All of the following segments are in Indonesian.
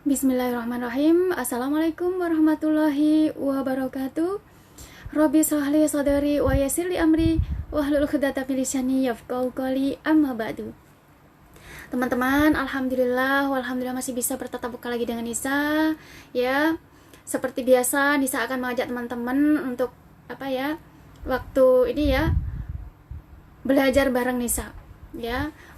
Bismillahirrahmanirrahim. Assalamualaikum warahmatullahi wabarakatuh. Rabbi shrah li sadri wa yassir li amri wahlul 'uqdatam min lisani yafqahu qawli, amma ba'du. Teman-teman, alhamdulillah masih bisa bertatap muka lagi dengan Nisa. Ya, seperti biasa Nisa akan mengajak teman-teman untuk waktu ini belajar bareng Nisa.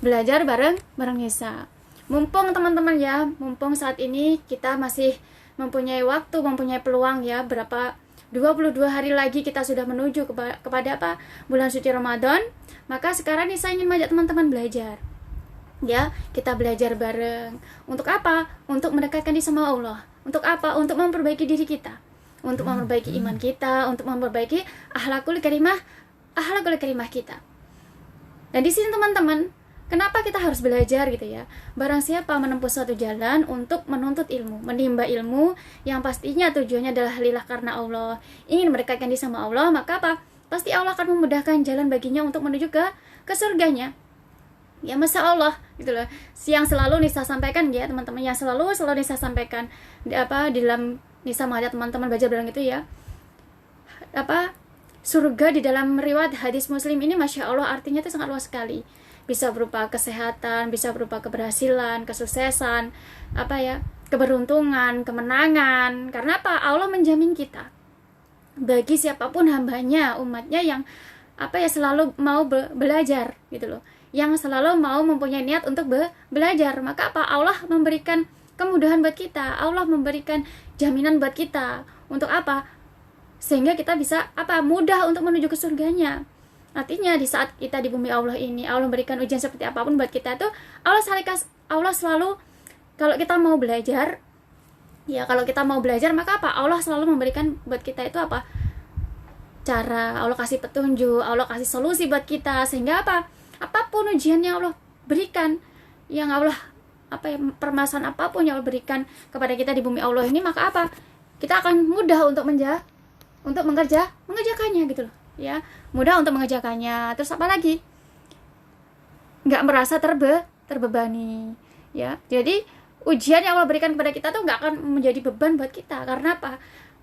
Belajar bareng Nisa. Mumpung teman-teman mumpung saat ini kita masih mempunyai waktu, mempunyai peluang 22 hari lagi kita sudah menuju kepada bulan suci Ramadan. Maka sekarang Nisa ingin mengajak teman-teman belajar. Kita belajar bareng. Untuk apa? Untuk mendekatkan diri sama Allah. Untuk apa? Untuk memperbaiki diri kita. Untuk memperbaiki iman kita, untuk memperbaiki akhlakul karimah kita. Dan di sini teman-teman, kenapa kita harus belajar Barang siapa menempuh suatu jalan untuk menuntut ilmu, menimba ilmu yang pastinya tujuannya adalah lillah karena Allah, ingin mendekatkan diri sama Allah, maka pasti Allah akan memudahkan jalan baginya untuk menuju ke surganya. Masya Allah Yang selalu Nisa sampaikan teman-teman, yang selalu Nisa sampaikan di dalam Nisa mengajak teman-teman belajar bareng itu surga di dalam riwayat hadis Muslim ini, Masya Allah, artinya itu sangat luas sekali. Bisa berupa kesehatan, bisa berupa keberhasilan, kesuksesan, keberuntungan, kemenangan. Karena Allah menjamin kita bagi siapapun hambanya, umatnya yang selalu mau belajar yang selalu mau mempunyai niat untuk belajar. Maka Allah memberikan kemudahan buat kita, Allah memberikan jaminan buat kita untuk sehingga kita bisa mudah untuk menuju ke surganya. Artinya di saat kita di bumi Allah ini, Allah memberikan ujian seperti apapun buat kita tuh, Allah selalu, kalau kita mau belajar maka Allah selalu memberikan buat kita itu cara, Allah kasih petunjuk, Allah kasih solusi buat kita, sehingga apapun ujian yang Allah berikan, yang Allah permasalahan apapun yang Allah berikan kepada kita di bumi Allah ini, maka kita akan mudah untuk mengerjakannya mudah untuk mengerjakannya. Terus apalagi nggak merasa terbebani jadi ujian yang Allah berikan kepada kita tuh nggak akan menjadi beban buat kita. Karena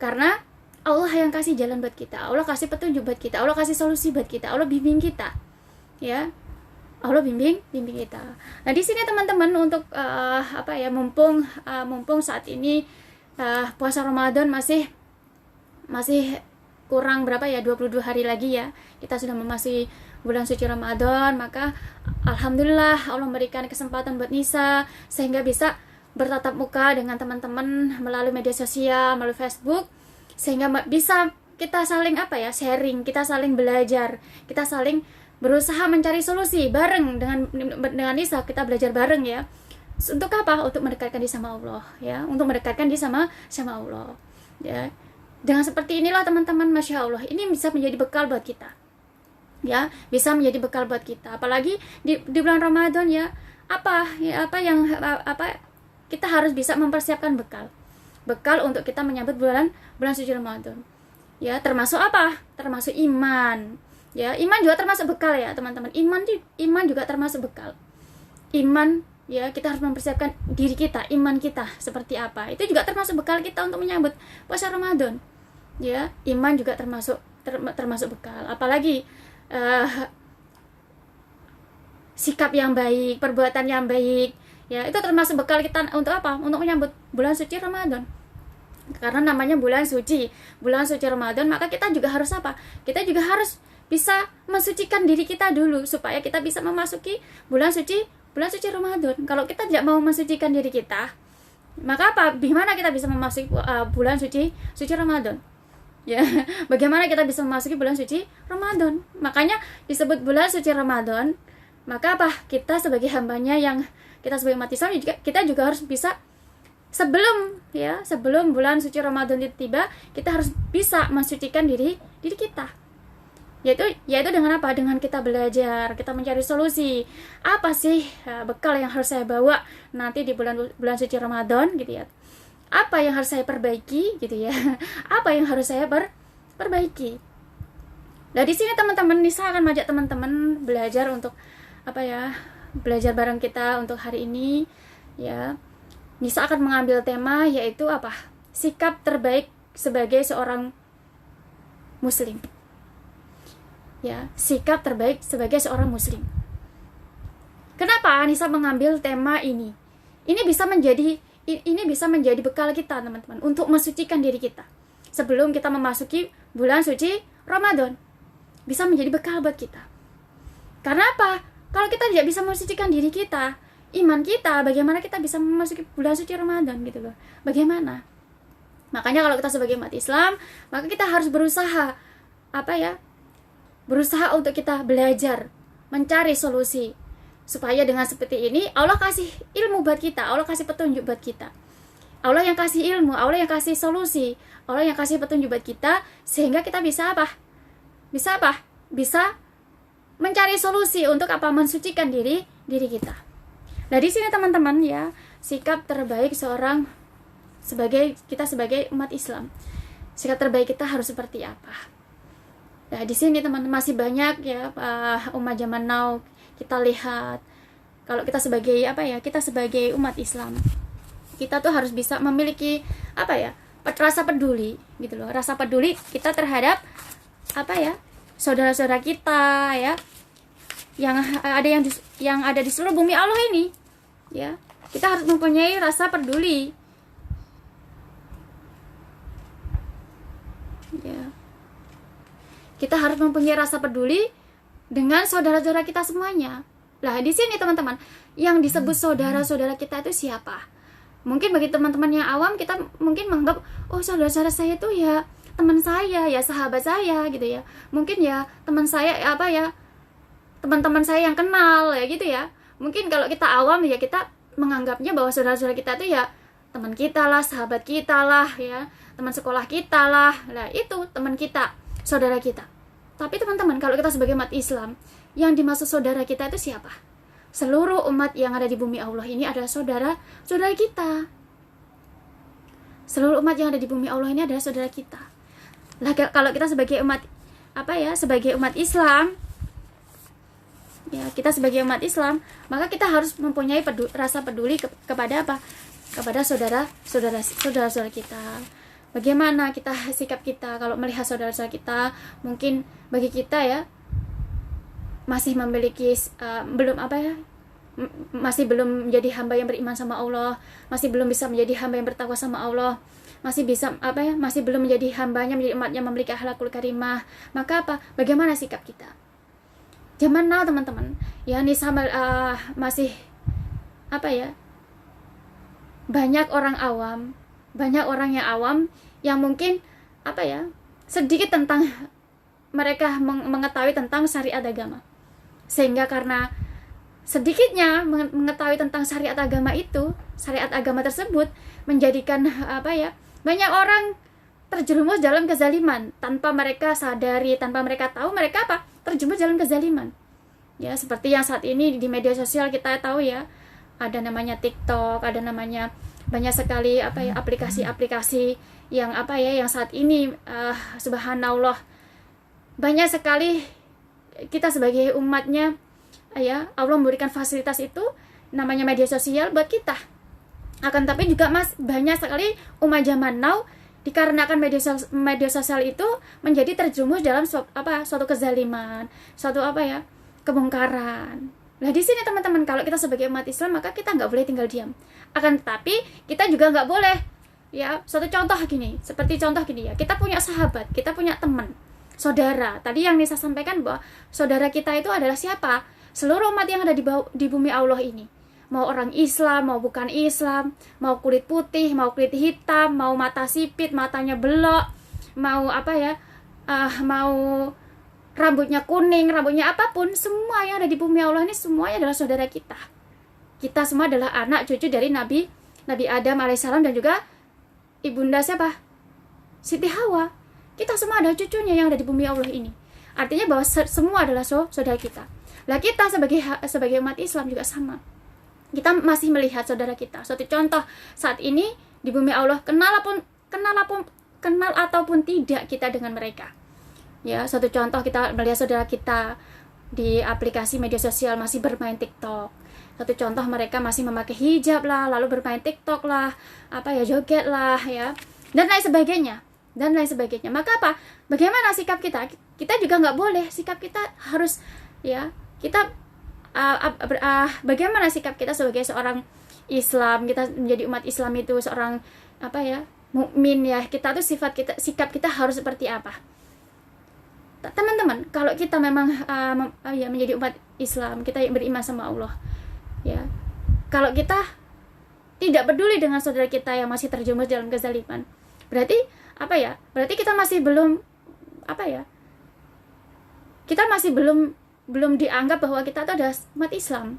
karena Allah yang kasih jalan buat kita, Allah kasih petunjuk buat kita, Allah kasih solusi buat kita, Allah bimbing kita Allah bimbing kita. Nah di sini teman-teman, untuk mumpung saat ini puasa Ramadan masih kurang 22 hari lagi kita sudah memasuki bulan suci Ramadan. Maka alhamdulillah Allah memberikan kesempatan buat Nisa sehingga bisa bertatap muka dengan teman-teman melalui media sosial, melalui Facebook, sehingga bisa kita saling sharing, kita saling belajar, kita saling berusaha mencari solusi bareng dengan Nisa. Kita belajar bareng untuk untuk mendekatkan diri sama Allah untuk mendekatkan diri sama Allah Dengan seperti inilah teman-teman, Masya Allah, ini bisa menjadi bekal buat kita bisa menjadi bekal buat kita, apalagi di bulan Ramadan kita harus bisa mempersiapkan bekal untuk kita menyambut bulan suci Ramadan termasuk termasuk iman iman juga termasuk bekal teman-teman. Iman juga termasuk bekal. Iman kita harus mempersiapkan diri kita, iman kita seperti apa, itu juga termasuk bekal kita untuk menyambut puasa Ramadan iman juga termasuk bekal. Apalagi sikap yang baik, perbuatan yang baik itu termasuk bekal kita untuk untuk menyambut bulan suci Ramadan. Karena namanya bulan suci Ramadan, maka kita juga harus kita juga harus bisa mensucikan diri kita dulu supaya kita bisa memasuki bulan suci Ramadan. Kalau kita tidak mau mensucikan diri kita, maka bagaimana kita bisa memasuki bulan suci Ramadan? Bagaimana kita bisa memasuki bulan suci Ramadan? Makanya disebut bulan suci Ramadan. Maka kita sebagai hambanya, yang kita sebagai umat Islam kita juga harus bisa sebelum bulan suci Ramadan itu tiba, kita harus bisa mensucikan diri kita. Yaitu dengan dengan kita belajar, kita mencari solusi. Apa sih bekal yang harus saya bawa nanti di bulan suci Ramadan apa yang harus saya perbaiki apa yang harus saya perbaiki. Nah di sini teman-teman, Nisa akan mengajak teman-teman belajar untuk belajar bareng kita untuk hari ini Nisa akan mengambil tema yaitu apa? Sikap terbaik sebagai seorang muslim. Ya, sikap terbaik sebagai seorang muslim. Kenapa Nisa mengambil tema ini? Ini bisa menjadi bekal kita, teman-teman, untuk mensucikan diri kita sebelum kita memasuki bulan suci Ramadan. Bisa menjadi bekal buat kita. Karena apa? Kalau kita tidak bisa mensucikan diri kita, iman kita, bagaimana kita bisa memasuki bulan suci Ramadan gitu loh? Bagaimana? Makanya kalau kita sebagai umat Islam, maka kita harus berusaha berusaha untuk kita belajar, mencari solusi. Supaya dengan seperti ini, Allah kasih ilmu buat kita, Allah kasih petunjuk buat kita. Allah yang kasih ilmu, Allah yang kasih solusi, Allah yang kasih petunjuk buat kita, sehingga kita bisa Bisa mencari solusi untuk mensucikan diri kita. Nah, di sini teman-teman ya, sikap terbaik kita sebagai umat Islam. Sikap terbaik kita harus seperti apa? Nah, di sini teman-teman masih banyak ya umat zaman now. Kita lihat kalau kita sebagai kita sebagai umat Islam, kita tuh harus bisa memiliki rasa peduli gitu loh. Rasa peduli kita terhadap saudara-saudara kita ya, yang ada di seluruh bumi Allah ini ya. Kita harus mempunyai rasa peduli ya. Kita harus mempunyai rasa peduli dengan saudara-saudara kita semuanya. Lah, di sini teman-teman, yang disebut saudara-saudara kita itu siapa? Mungkin bagi teman-teman yang awam, kita mungkin menganggap, oh, saudara-saudara saya itu ya teman saya, ya sahabat saya gitu ya. Mungkin ya teman saya teman-teman saya yang kenal ya gitu ya. Mungkin kalau kita awam ya kita menganggapnya bahwa saudara-saudara kita itu ya teman kita lah, sahabat kita lah ya, teman sekolah kita lah. Lah, itu teman kita, saudara kita. Tapi teman-teman, kalau kita sebagai umat Islam, yang dimaksud saudara kita itu siapa? Seluruh umat yang ada di bumi Allah ini adalah saudara kita. Seluruh umat yang ada di bumi Allah ini adalah saudara kita. Lah, kalau kita sebagai umat sebagai umat Islam, ya, kita sebagai umat Islam, maka kita harus mempunyai rasa peduli kepada kepada saudara-saudara kita. Bagaimana sikap kita kalau melihat saudara-saudara kita? Mungkin bagi kita ya masih memiliki masih belum menjadi hamba yang beriman sama Allah, masih belum bisa menjadi hamba yang bertakwa sama Allah, masih belum menjadi hambanya, menjadi umatnya memiliki akhlakul karimah. Maka bagaimana sikap kita? Zaman now teman-teman, ya Nisa masih banyak orang yang awam yang mungkin sedikit tentang mereka mengetahui tentang syariat agama, sehingga karena sedikitnya mengetahui tentang syariat agama tersebut menjadikan banyak orang terjerumus dalam kezaliman tanpa mereka sadari, tanpa mereka tahu mereka terjerumus dalam kezaliman ya. Seperti yang saat ini di media sosial kita tahu ya, ada namanya TikTok, ada namanya banyak sekali aplikasi-aplikasi yang yang saat ini subhanallah banyak sekali kita sebagai umatnya ya, Allah memberikan fasilitas itu namanya media sosial buat kita. Akan tapi juga banyak sekali umat zaman now dikarenakan media sosial itu menjadi terjerumus dalam suatu kezaliman, suatu kemungkaran. Nah, di sini teman-teman, kalau kita sebagai umat Islam maka kita nggak boleh tinggal diam. Akan tetapi kita juga nggak boleh ya, seperti contoh gini ya, kita punya sahabat, kita punya teman, saudara. Tadi yang Nisa sampaikan bahwa saudara kita itu adalah siapa? Seluruh umat yang ada di bumi Allah ini. Mau orang Islam, mau bukan Islam, mau kulit putih, mau kulit hitam, mau mata sipit, matanya belok, mau mau rambutnya kuning, rambutnya apapun, semua yang ada di bumi Allah ini semuanya adalah saudara kita. Kita semua adalah anak cucu dari Nabi Adam alaihissalam dan juga ibunda siapa? Siti Hawa. Kita semua adalah cucunya yang ada di bumi Allah ini. Artinya bahwa semua adalah saudara kita. Lah, kita sebagai umat Islam juga sama. Kita masih melihat saudara kita. Suatu contoh saat ini di bumi Allah, kenal ataupun tidak kita dengan mereka. Ya, suatu contoh kita melihat saudara kita di aplikasi media sosial masih bermain TikTok, Satu contoh, mereka masih memakai hijab lah, lalu bermain TikTok lah, joget lah ya, dan lain sebagainya. Maka apa? Bagaimana sikap kita? Kita juga nggak boleh, sikap kita harus ya, kita bagaimana sikap kita sebagai seorang Islam, kita menjadi umat Islam itu seorang mukmin ya, kita tuh sikap kita harus seperti apa? Teman-teman, kalau kita memang menjadi umat Islam, kita beriman sama Allah ya, kalau kita tidak peduli dengan saudara kita yang masih terjerumus dalam kezaliman, berarti berarti kita masih belum kita masih belum dianggap bahwa kita itu adalah umat Islam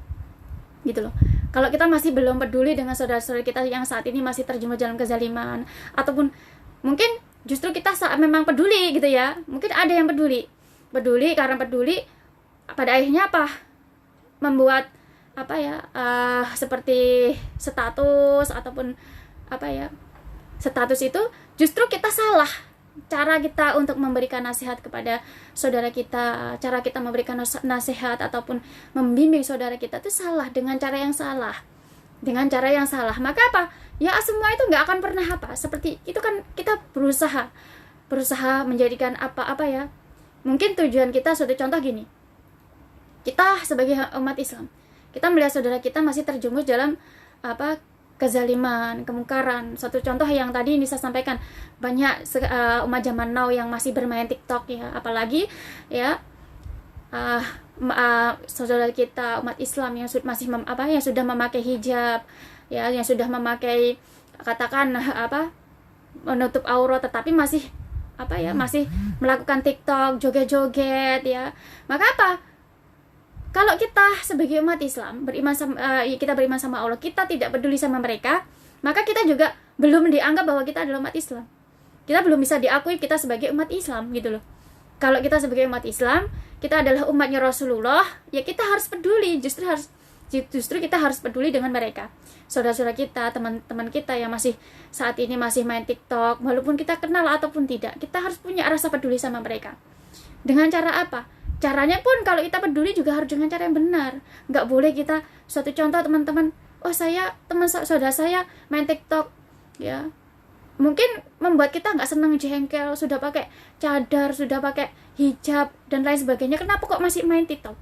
gitu loh. Kalau kita masih belum peduli dengan saudara-saudara kita yang saat ini masih terjerumus dalam kezaliman, ataupun mungkin justru kita memang peduli gitu ya, mungkin ada yang peduli karena peduli, pada akhirnya membuat seperti status ataupun status itu justru kita salah cara kita untuk memberikan nasihat kepada saudara kita, cara kita memberikan nasihat ataupun membimbing saudara kita itu salah, dengan cara yang salah. Maka ya semua itu nggak akan pernah seperti itu kan. Kita berusaha menjadikan mungkin tujuan kita, suatu contoh gini, kita sebagai umat Islam, kita melihat saudara kita masih terjerumus dalam kezaliman, kemungkaran. Suatu contoh yang tadi saya sampaikan, banyak umat zaman now yang masih bermain TikTok ya, apalagi ya saudara kita umat Islam yang masih yang sudah memakai hijab ya, yang sudah memakai menutup aurat, tetapi masih masih melakukan TikTok, joget-joget ya. Maka kalau kita sebagai umat Islam kita beriman sama Allah, kita tidak peduli sama mereka, maka kita juga belum dianggap bahwa kita adalah umat Islam. Kita belum bisa diakui kita sebagai umat Islam gitu loh. Kalau kita sebagai umat Islam, kita adalah umatnya Rasulullah, ya kita harus peduli, justru kita harus peduli dengan mereka, saudara-saudara kita, teman-teman kita yang masih saat ini masih main TikTok, walaupun kita kenal ataupun tidak, kita harus punya rasa peduli sama mereka. Dengan cara apa? Caranya pun kalau kita peduli juga harus dengan cara yang benar. Nggak boleh kita, suatu contoh teman-teman, saudara saya main TikTok ya, mungkin membuat kita nggak senang, jengkel, sudah pakai cadar, sudah pakai hijab dan lain sebagainya, kenapa kok masih main TikTok?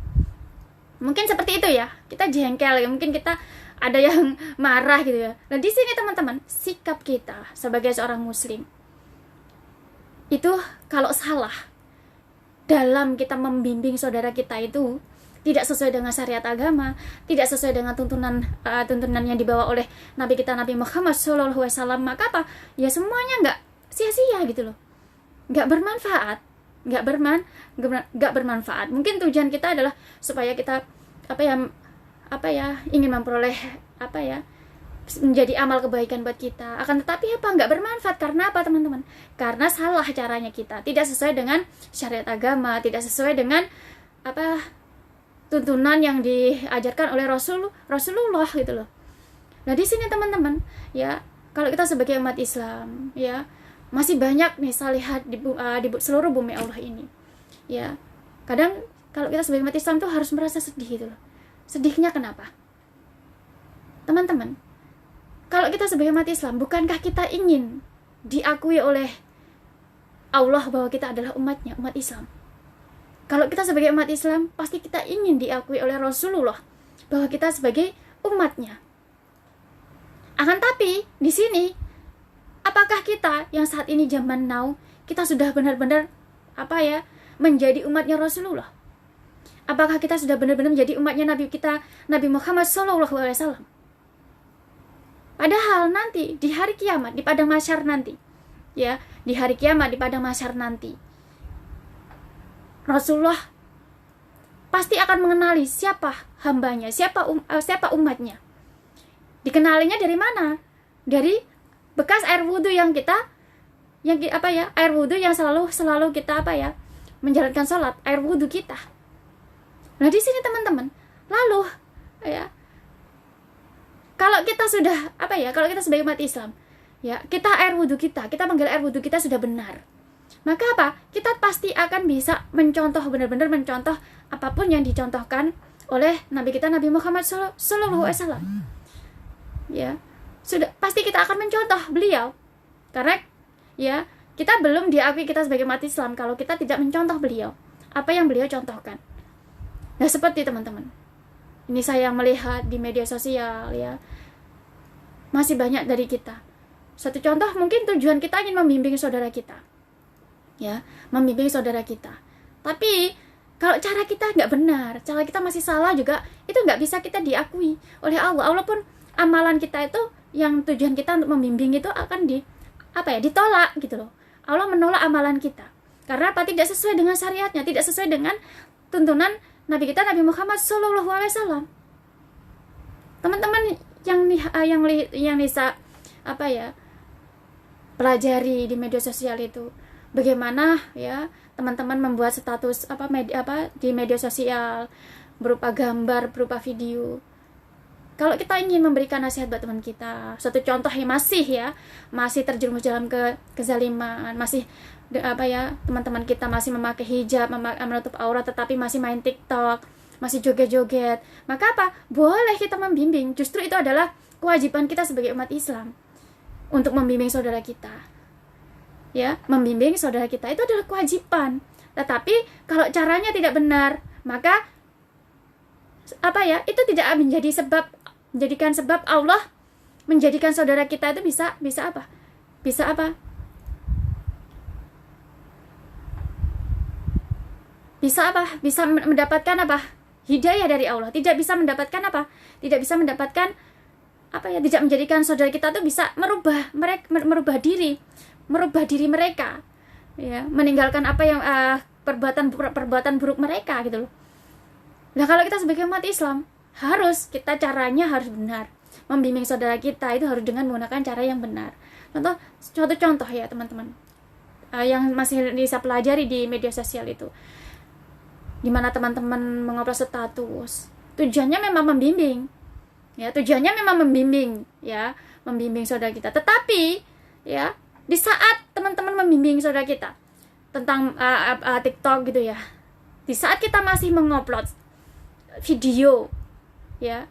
Mungkin seperti itu ya, kita jengkel ya, mungkin kita ada yang marah gitu ya. Nah di sini teman-teman, sikap kita sebagai seorang muslim itu kalau salah dalam kita membimbing saudara kita itu tidak sesuai dengan syariat agama, tidak sesuai dengan tuntunan yang dibawa oleh Nabi kita, Nabi Muhammad SAW, maka ya semuanya nggak sia-sia gitu loh, nggak bermanfaat. Mungkin tujuan kita adalah supaya kita ingin memperoleh menjadi amal kebaikan buat kita, akan tetapi nggak bermanfaat. Karena apa teman-teman? Karena salah caranya kita, tidak sesuai dengan syariat agama, tidak sesuai dengan tuntunan yang diajarkan oleh Rasulullah gitu loh. Nah di sini teman-teman ya, kalau kita sebagai umat Islam ya, masih banyak nih saya lihat di seluruh bumi Allah ini ya, kadang kalau kita sebagai umat Islam tuh harus merasa sedih gitu loh. Sedihnya kenapa teman-teman? Kalau kita sebagai umat Islam, bukankah kita ingin diakui oleh Allah bahwa kita adalah umatnya, umat Islam? Kalau kita sebagai umat Islam, pasti kita ingin diakui oleh Rasulullah bahwa kita sebagai umatnya. Akan tapi di sini, apakah kita yang saat ini zaman now, kita sudah benar-benar menjadi umatnya Rasulullah? Apakah kita sudah benar-benar menjadi umatnya Nabi kita, Nabi Muhammad SAW? Padahal nanti di hari kiamat, di padang mahsyar nanti, ya, di hari kiamat di padang mahsyar nanti, Rasulullah pasti akan mengenali siapa hambanya, siapa umatnya. Dikenalinya dari mana? Dari bekas air wudhu yang air wudhu yang selalu kita menjalankan sholat, air wudhu kita. Nah di sini teman-teman, lalu ya, kalau kita sudah kalau kita sebagai umat Islam ya, kita panggil air wudhu kita sudah benar, maka kita pasti akan bisa benar-benar mencontoh apapun yang dicontohkan oleh Nabi kita Nabi Muhammad Sallallahu Alaihi Wasallam. Ya, sudah pasti kita akan mencontoh beliau, karena ya kita belum diakui kita sebagai umat Islam kalau kita tidak mencontoh beliau, apa yang beliau contohkan. Nah, seperti teman-teman, ini saya melihat di media sosial ya, masih banyak dari kita. Satu contoh, mungkin tujuan kita ingin membimbing saudara kita, ya, membimbing saudara kita. Tapi kalau cara kita nggak benar, cara kita masih salah juga, itu nggak bisa kita diakui oleh Allah. Allah pun amalan kita itu, yang tujuan kita untuk membimbing itu akan ditolak gitu loh. Allah menolak amalan kita. Karena apa? Tidak sesuai dengan syariatnya, tidak sesuai dengan tuntunan Nabi kita Nabi Muhammad Sallallahu Alaihi Wasallam. Teman-teman yang bisa pelajari di media sosial itu, bagaimana ya teman-teman membuat status di media sosial berupa gambar, berupa video. Kalau kita ingin memberikan nasihat buat teman kita, satu contoh yang masih terjerumus dalam kezaliman, masih teman-teman kita masih memakai hijab, menutup aurat, tetapi masih main TikTok, masih joget-joget, maka boleh kita membimbing. Justru itu adalah kewajiban kita sebagai umat Islam untuk membimbing saudara kita. Ya, membimbing saudara kita itu adalah kewajiban. Tetapi kalau caranya tidak benar, maka itu tidak menjadikan sebab Allah menjadikan saudara kita itu bisa mendapatkan hidayah dari Allah, tidak bisa mendapatkan tidak menjadikan saudara kita itu bisa merubah diri mereka, ya, meninggalkan perbuatan buruk mereka gitu loh. Nah, kalau kita sebagai umat Islam, caranya harus benar. Membimbing saudara kita itu harus dengan menggunakan cara yang benar. Contoh ya teman-teman, yang masih bisa pelajari di media sosial itu, dimana teman-teman mengupload status, tujuannya memang membimbing, ya, membimbing saudara kita. Tetapi ya, di saat teman-teman membimbing saudara kita tentang TikTok gitu ya, di saat kita masih mengupload video, ya,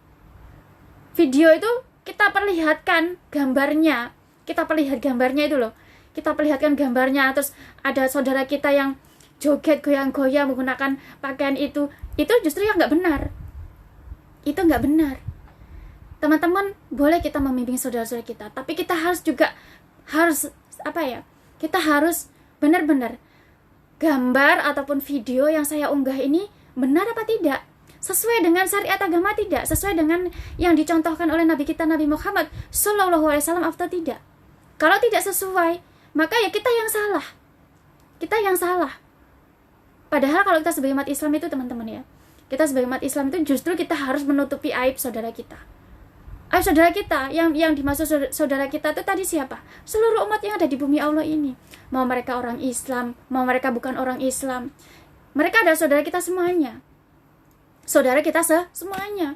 video itu kita perlihatkan gambarnya itu loh, kita perlihatkan gambarnya, terus ada saudara kita yang joget goyang-goyang menggunakan pakaian itu justru yang nggak benar. Itu nggak benar. Teman-teman, boleh kita membimbing saudara-saudara kita, tapi kita harus kita harus benar-benar gambar ataupun video yang saya unggah ini benar apa tidak, sesuai dengan syariat agama tidak, sesuai dengan yang dicontohkan oleh Nabi kita Nabi Muhammad Sallallahu Alaihi Wasallam atau tidak. Kalau tidak sesuai, maka ya kita yang salah. Padahal kalau kita sebagai umat Islam itu, teman-teman ya, kita sebagai umat Islam itu justru kita harus menutupi aib saudara kita. Aib saudara kita, yang dimaksud saudara kita itu tadi siapa? Seluruh umat yang ada di bumi Allah ini. Mau mereka orang Islam, mau mereka bukan orang Islam, mereka adalah saudara kita semuanya. Saudara kita semuanya.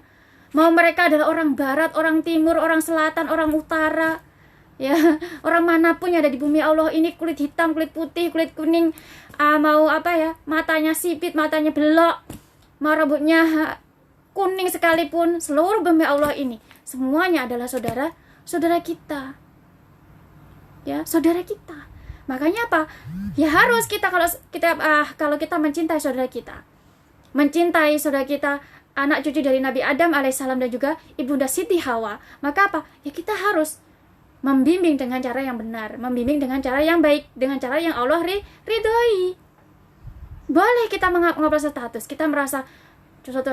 Mau mereka adalah orang barat, orang timur, orang selatan, orang utara, ya, orang manapun yang ada di bumi Allah ini, kulit hitam, kulit putih, kulit kuning, matanya sipit, matanya belok, mau rambutnya kuning sekalipun, seluruh bumi Allah ini semuanya adalah saudara kita. Ya, saudara kita. Makanya ya harus kita kalau kita mencintai saudara kita, anak cucu dari Nabi Adam alaihissalam dan juga ibunda Siti Hawa, maka ya kita harus membimbing dengan cara yang benar, membimbing dengan cara yang baik, dengan cara yang Allah ridhoi. Boleh kita mengupload status, kita merasa suatu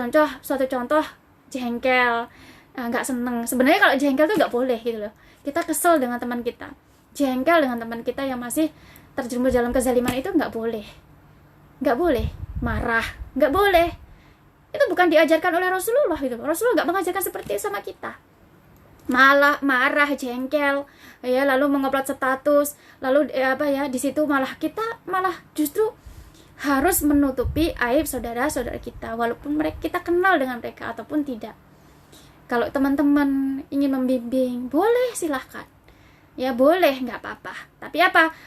contoh jengkel, nggak seneng. Sebenarnya kalau jengkel tuh nggak boleh gitu loh. Kita kesel dengan teman kita, jengkel dengan teman kita yang masih terjerumus dalam kezaliman, itu nggak boleh. Marah, nggak boleh. Itu bukan diajarkan oleh Rasulullah gitu. Rasulullah nggak mengajarkan seperti itu sama kita. Malah marah, jengkel, ya, lalu mengupload status, lalu di situ kita justru harus menutupi aib saudara-saudara kita, walaupun kita kenal dengan mereka ataupun tidak. Kalau teman-teman ingin membimbing, boleh, silahkan. Ya boleh, nggak apa-apa. Tapi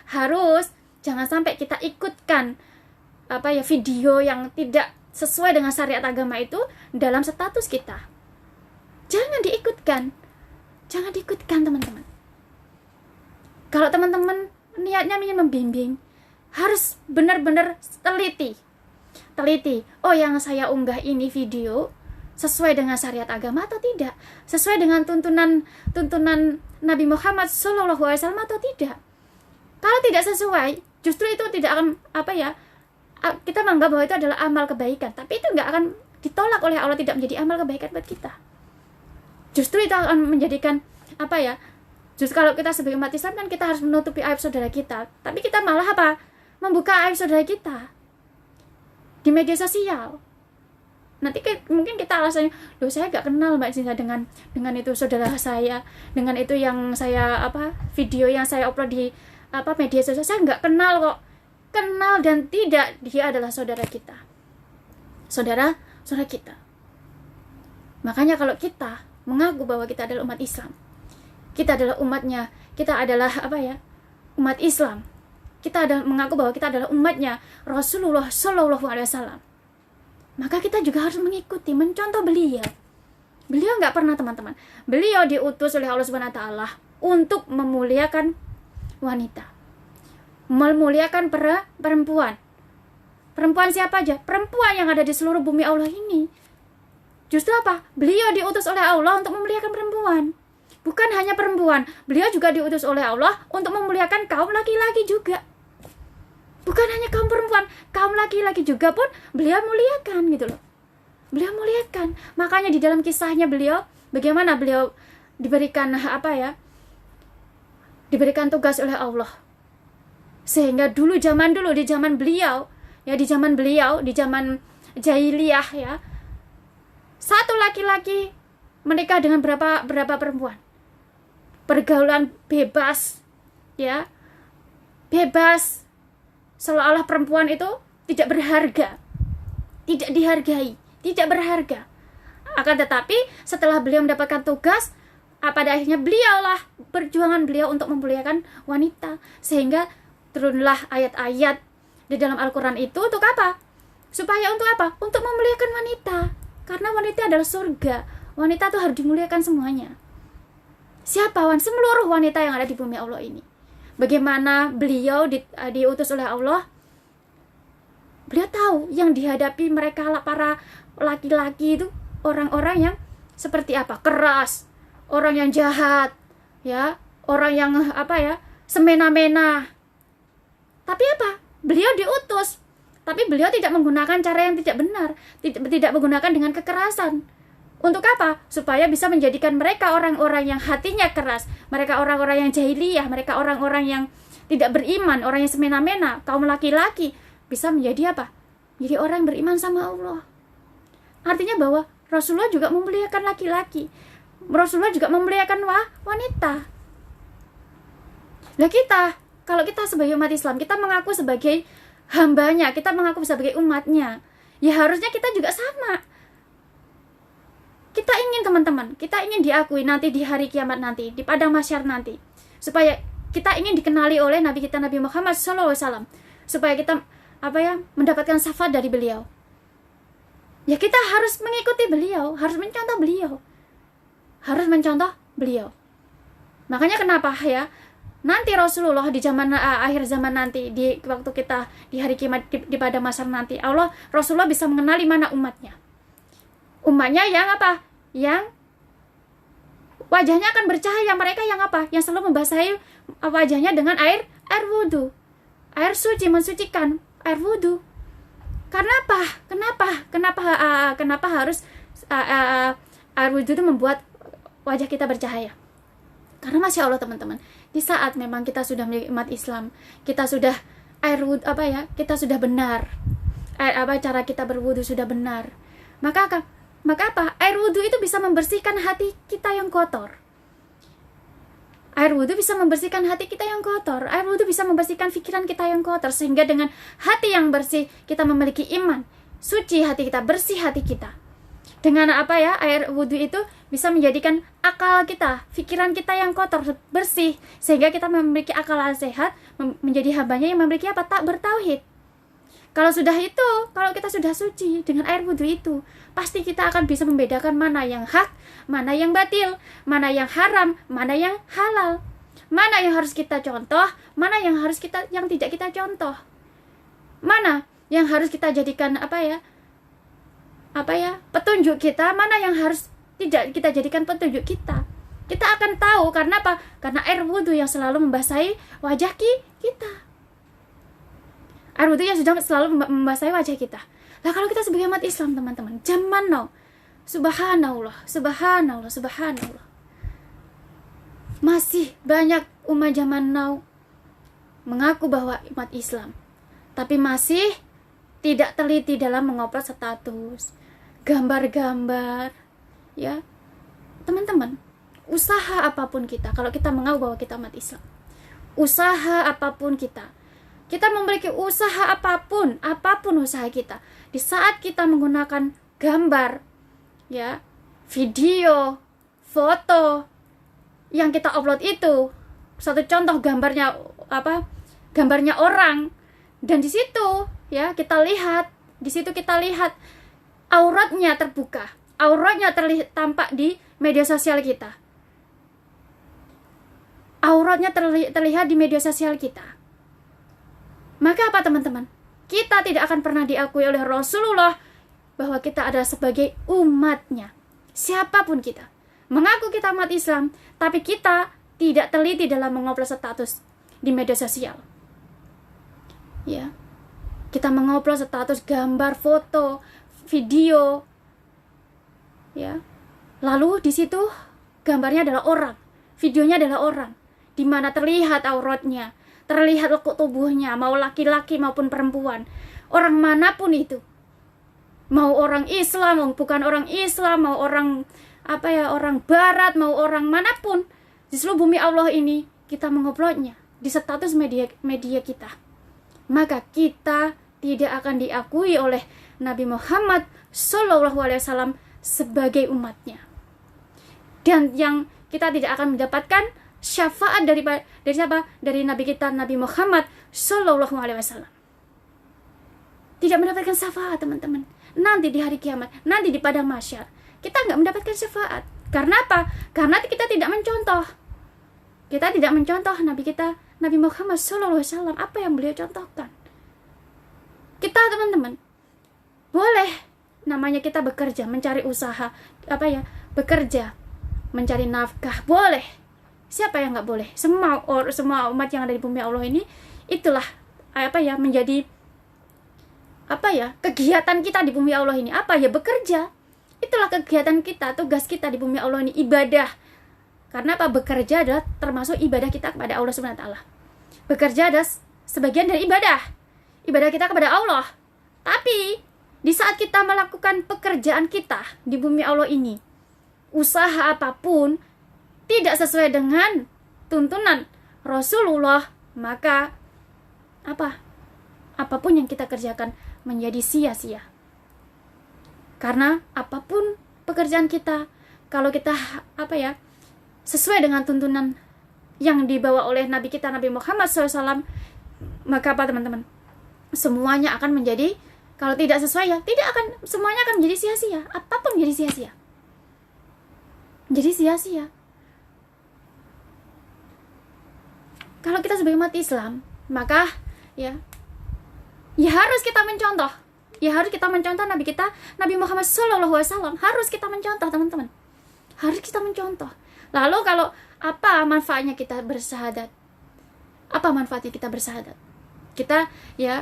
harus jangan sampai kita ikutkan video yang tidak sesuai dengan syariat agama itu dalam status kita. Jangan diikutkan. Jangan diikutkan, teman-teman. Kalau teman-teman niatnya ingin membimbing, harus benar-benar teliti. Oh, yang saya unggah ini video sesuai dengan syariat agama atau tidak? Sesuai dengan tuntunan Nabi Muhammad SAW atau tidak? Kalau tidak sesuai, justru itu tidak akan kita menganggap bahwa itu adalah amal kebaikan, tapi itu nggak akan ditolak oleh Allah, tidak menjadi amal kebaikan buat kita. Justru itu akan menjadikan justru kalau kita sebagai umat Islam kan kita harus menutupi aib saudara kita, tapi kita malah membuka aib saudara kita di media sosial. Nanti mungkin kita alasannya, loh saya gak kenal Mbak Zinza dengan itu saudara saya, dengan itu yang saya video yang saya upload di media sosial, saya gak kenal kok. Kenal dan tidak, dia adalah saudara kita, saudara kita. Makanya kalau kita mengaku bahwa kita adalah umat Islam, kita adalah umatnya, kita adalah umat Islam, kita mengaku bahwa kita adalah umatnya Rasulullah SAW, maka kita juga harus mengikuti, mencontoh beliau. Beliau nggak pernah, teman-teman, beliau diutus oleh Allah Subhanahu Wa Taala untuk memuliakan wanita, memuliakan perempuan. Perempuan siapa aja? Perempuan yang ada di seluruh bumi Allah ini. Justru beliau diutus oleh Allah untuk memuliakan perempuan. Bukan hanya perempuan, beliau juga diutus oleh Allah untuk memuliakan kaum laki-laki juga. Bukan hanya kaum perempuan, kaum laki-laki juga pun beliau muliakan gitu loh. Beliau muliakan. Makanya di dalam kisahnya beliau, bagaimana beliau diberikan diberikan tugas oleh Allah. Sehingga di zaman beliau, di zaman jahiliyah satu laki-laki menikah dengan berapa perempuan. Pergaulan bebas, bebas. Seolah-olah perempuan itu tidak berharga, tidak dihargai, tidak berharga. Akan tetapi setelah beliau mendapatkan tugas, pada akhirnya perjuangan beliau untuk memuliakan wanita, sehingga turunlah ayat-ayat di dalam Al-Quran itu untuk apa? Supaya untuk apa? Untuk memuliakan wanita, karena wanita adalah surga. Wanita itu harus dimuliakan semuanya. Siapa seluruh wanita yang ada di bumi Allah ini. Bagaimana beliau diutus oleh Allah, beliau tahu yang dihadapi mereka para laki-laki itu orang-orang yang seperti keras, orang yang jahat, orang yang semena-mena. Tapi beliau diutus, tapi beliau tidak menggunakan cara yang tidak benar, tidak menggunakan dengan kekerasan. Untuk apa? Supaya bisa menjadikan mereka orang-orang yang hatinya keras, mereka orang-orang yang jahiliyah, mereka orang-orang yang tidak beriman, orang yang semena-mena, kaum laki-laki bisa menjadi Jadi orang yang beriman sama Allah. Artinya bahwa Rasulullah juga memuliakan laki-laki, Rasulullah juga memuliakan wanita. Nah kalau kita sebagai umat Islam, kita mengaku sebagai hambanya, kita mengaku sebagai umatnya, ya harusnya kita juga sama. Kita ingin, teman-teman, kita ingin diakui nanti di hari kiamat nanti, di padang mahsyar nanti, supaya kita ingin dikenali oleh Nabi kita Nabi Muhammad SAW, supaya kita mendapatkan syafaat dari beliau. Ya kita harus mengikuti beliau, harus mencontoh beliau, Makanya kenapa nanti Rasulullah di zaman akhir zaman nanti, di waktu kita di hari kiamat, di padang mahsyar nanti, Rasulullah bisa mengenali mana umatnya yang yang wajahnya akan bercahaya, mereka yang selalu membasahi wajahnya dengan air wudu, air suci, mensucikan air wudu. Kenapa harus air wudu itu membuat wajah kita bercahaya? Karena Masya Allah, teman-teman, di saat memang kita sudah menjadi umat Islam, kita sudah air wudu kita sudah benar, cara kita berwudu sudah benar, maka air wudu itu bisa membersihkan hati kita yang kotor. Air wudu bisa membersihkan hati kita yang kotor. Air wudu bisa membersihkan pikiran kita yang kotor, sehingga dengan hati yang bersih kita memiliki iman, suci hati kita, bersih hati kita. Dengan air wudu itu bisa menjadikan akal kita, pikiran kita yang kotor bersih, sehingga kita memiliki akal sehat, menjadi hambanya yang memiliki tak bertauhid. Kalau kita sudah suci dengan air wudhu itu, pasti kita akan bisa membedakan mana yang hak, mana yang batil, mana yang haram, mana yang halal, mana yang harus kita contoh, mana yang tidak kita contoh, mana yang harus kita jadikan petunjuk kita, mana yang harus tidak kita jadikan petunjuk kita. Kita akan tahu karena apa? Karena air wudhu yang selalu membasahi wajah kita. Air wudhu yang sudah selalu membasahi wajah kita. Nah, kalau kita sebagai umat Islam, teman-teman, zaman now, subhanallah, masih banyak umat zaman now mengaku bahwa umat Islam, tapi masih tidak teliti dalam mengupload status, gambar-gambar, ya. Teman-teman, usaha apapun kita, kalau kita mengaku bahwa kita umat Islam, usaha apapun kita memiliki usaha apapun usaha kita, di saat kita menggunakan gambar, ya, video, foto yang kita upload itu, satu contoh gambarnya orang, dan di situ ya kita lihat auratnya terbuka, auratnya tampak di media sosial kita. Auratnya terlihat di media sosial kita. Maka apa, teman-teman? Kita tidak akan pernah diakui oleh Rasulullah bahwa kita adalah sebagai umatnya. Siapapun kita, mengaku kita umat Islam, tapi kita tidak teliti dalam mengupload status di media sosial. Ya. Kita mengupload status gambar, foto, video. Ya. Lalu di situ gambarnya adalah orang, videonya adalah orang, di mana terlihat auratnya, terlihat lekuk tubuhnya, mau laki-laki maupun perempuan, orang manapun itu, mau orang Islam, mau bukan orang Islam, mau orang orang Barat, mau orang manapun di seluruh bumi Allah ini, kita menguploadnya di status media kita, maka kita tidak akan diakui oleh Nabi Muhammad SAW sebagai umatnya, dan yang kita tidak akan mendapatkan syafaat dari siapa? Dari Nabi kita, Nabi Muhammad SAW. Tidak mendapatkan syafaat, teman-teman. Nanti di hari kiamat, nanti di padang mahsyar, kita nggak mendapatkan syafaat. Karena apa? Karena kita tidak mencontoh. Kita tidak mencontoh Nabi kita, Nabi Muhammad SAW. Apa yang beliau contohkan? Kita, teman-teman, boleh namanya kita bekerja, mencari usaha, bekerja, mencari nafkah, boleh. Siapa yang nggak boleh? Semua umat yang ada di bumi Allah ini, itulah menjadi kegiatan kita di bumi Allah ini. Bekerja. Itulah kegiatan kita, tugas kita di bumi Allah ini, ibadah. Karena bekerja adalah termasuk ibadah kita kepada Allah Subhanahu wa taala. Bekerja adalah sebagian dari ibadah kita kepada Allah. Tapi di saat kita melakukan pekerjaan kita di bumi Allah ini, usaha apapun tidak sesuai dengan tuntunan Rasulullah, maka apapun yang kita kerjakan menjadi sia-sia. Karena apapun pekerjaan kita, kalau kita sesuai dengan tuntunan yang dibawa oleh Nabi kita, Nabi Muhammad SAW, maka teman-teman, semuanya akan menjadi, kalau tidak sesuai semuanya akan menjadi sia-sia. Apapun menjadi sia-sia. Jadi sia-sia. Kalau kita sebagai umat Islam, maka ya harus kita mencontoh. Ya harus kita mencontoh Nabi kita, Nabi Muhammad SAW. Harus kita mencontoh, teman-teman. Harus kita mencontoh. Lalu kalau apa manfaatnya kita bersyahadat? Apa manfaatnya kita bersyahadat? Kita